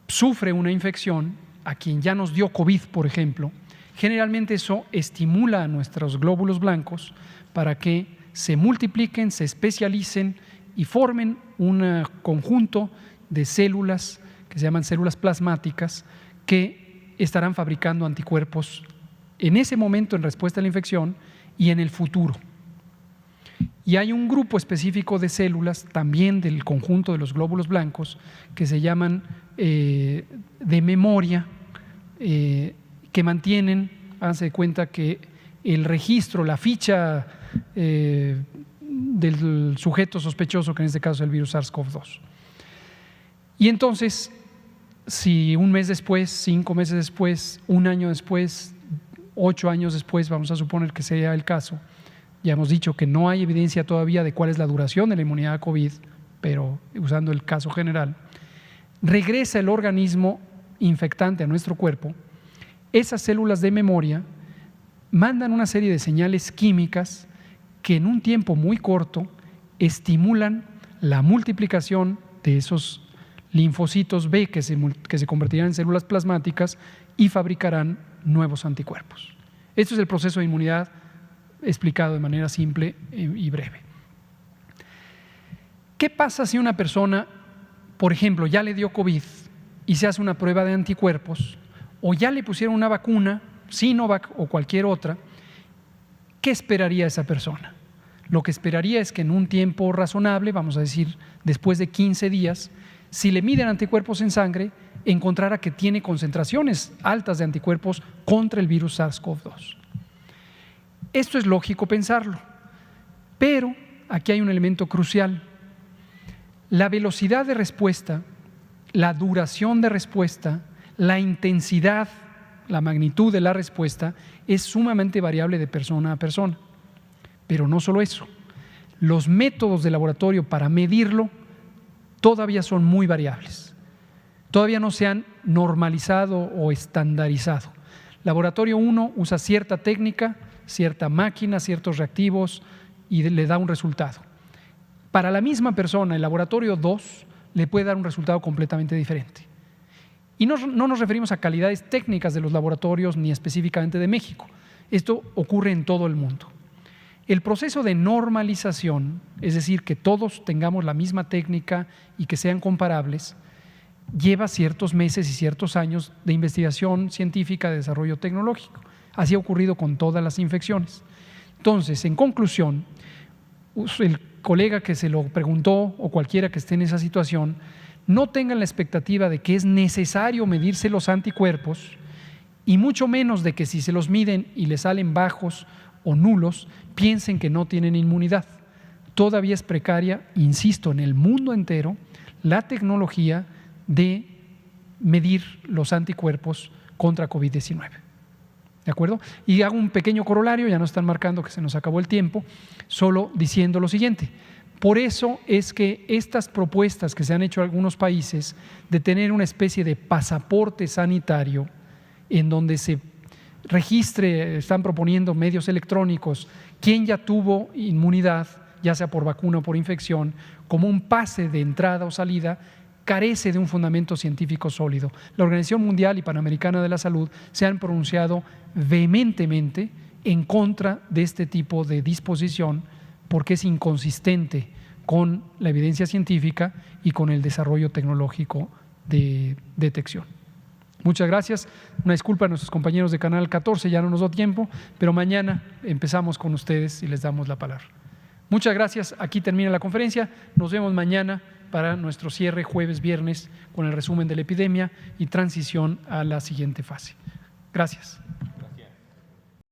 S1: sufre una infección, a quien ya nos dio COVID, por ejemplo, generalmente eso estimula a nuestros glóbulos blancos para que se multipliquen, se especialicen y formen un conjunto de células que se llaman células plasmáticas que estarán fabricando anticuerpos en ese momento en respuesta a la infección y en el futuro. Y hay un grupo específico de células también del conjunto de los glóbulos blancos que se llaman de memoria, que mantienen, háganse de cuenta que el registro, la ficha del sujeto sospechoso, que en este caso es el virus SARS-CoV-2. Y entonces, si un mes después, 5 meses después, 1 año después, 8 años después, vamos a suponer que sea el caso, ya hemos dicho que no hay evidencia todavía de cuál es la duración de la inmunidad a COVID, pero usando el caso general, regresa el organismo infectante a nuestro cuerpo, esas células de memoria mandan una serie de señales químicas que en un tiempo muy corto estimulan la multiplicación de esos linfocitos B que se convertirán en células plasmáticas y fabricarán nuevos anticuerpos. Esto es el proceso de inmunidad explicado de manera simple y breve. ¿Qué pasa si una persona, por ejemplo, ya le dio COVID y se hace una prueba de anticuerpos, o ya le pusieron una vacuna, Sinovac o cualquier otra? ¿Qué esperaría esa persona? Lo que esperaría es que en un tiempo razonable, vamos a decir después de 15 días, si le miden anticuerpos en sangre, encontrara que tiene concentraciones altas de anticuerpos contra el virus SARS-CoV-2. Esto es lógico pensarlo, pero aquí hay un elemento crucial. La velocidad de respuesta, la duración de respuesta, la intensidad, la magnitud de la respuesta es sumamente variable de persona a persona. Pero no solo eso, los métodos de laboratorio para medirlo todavía son muy variables. Todavía no se han normalizado o estandarizado. Laboratorio 1 usa cierta técnica, cierta máquina, ciertos reactivos y le da un resultado. Para la misma persona, el laboratorio 2 le puede dar un resultado completamente diferente. Y no nos referimos a calidades técnicas de los laboratorios ni específicamente de México. Esto ocurre en todo el mundo. El proceso de normalización, es decir, que todos tengamos la misma técnica y que sean comparables, lleva ciertos meses y ciertos años de investigación científica, de desarrollo tecnológico. Así ha ocurrido con todas las infecciones. Entonces, en conclusión, el colega que se lo preguntó o cualquiera que esté en esa situación, no tengan la expectativa de que es necesario medirse los anticuerpos y mucho menos de que si se los miden y les salen bajos o nulos, piensen que no tienen inmunidad. Todavía es precaria, insisto, en el mundo entero, la tecnología de medir los anticuerpos contra COVID-19. ¿De acuerdo? Y hago un pequeño corolario, ya no están marcando que se nos acabó el tiempo, solo diciendo lo siguiente. Por eso es que estas propuestas que se han hecho en algunos países de tener una especie de pasaporte sanitario en donde se registre, están proponiendo medios electrónicos, quien ya tuvo inmunidad, ya sea por vacuna o por infección, como un pase de entrada o salida, carece de un fundamento científico sólido. La Organización Mundial y Panamericana de la Salud se han pronunciado vehementemente en contra de este tipo de disposición porque es inconsistente con la evidencia científica y con el desarrollo tecnológico de detección. Muchas gracias. Una disculpa a nuestros compañeros de Canal 14, ya no nos dio tiempo, pero mañana empezamos con ustedes y les damos la palabra. Muchas gracias. Aquí termina la conferencia. Nos vemos mañana para nuestro cierre jueves, viernes con el resumen de la epidemia y transición a la siguiente fase. Gracias.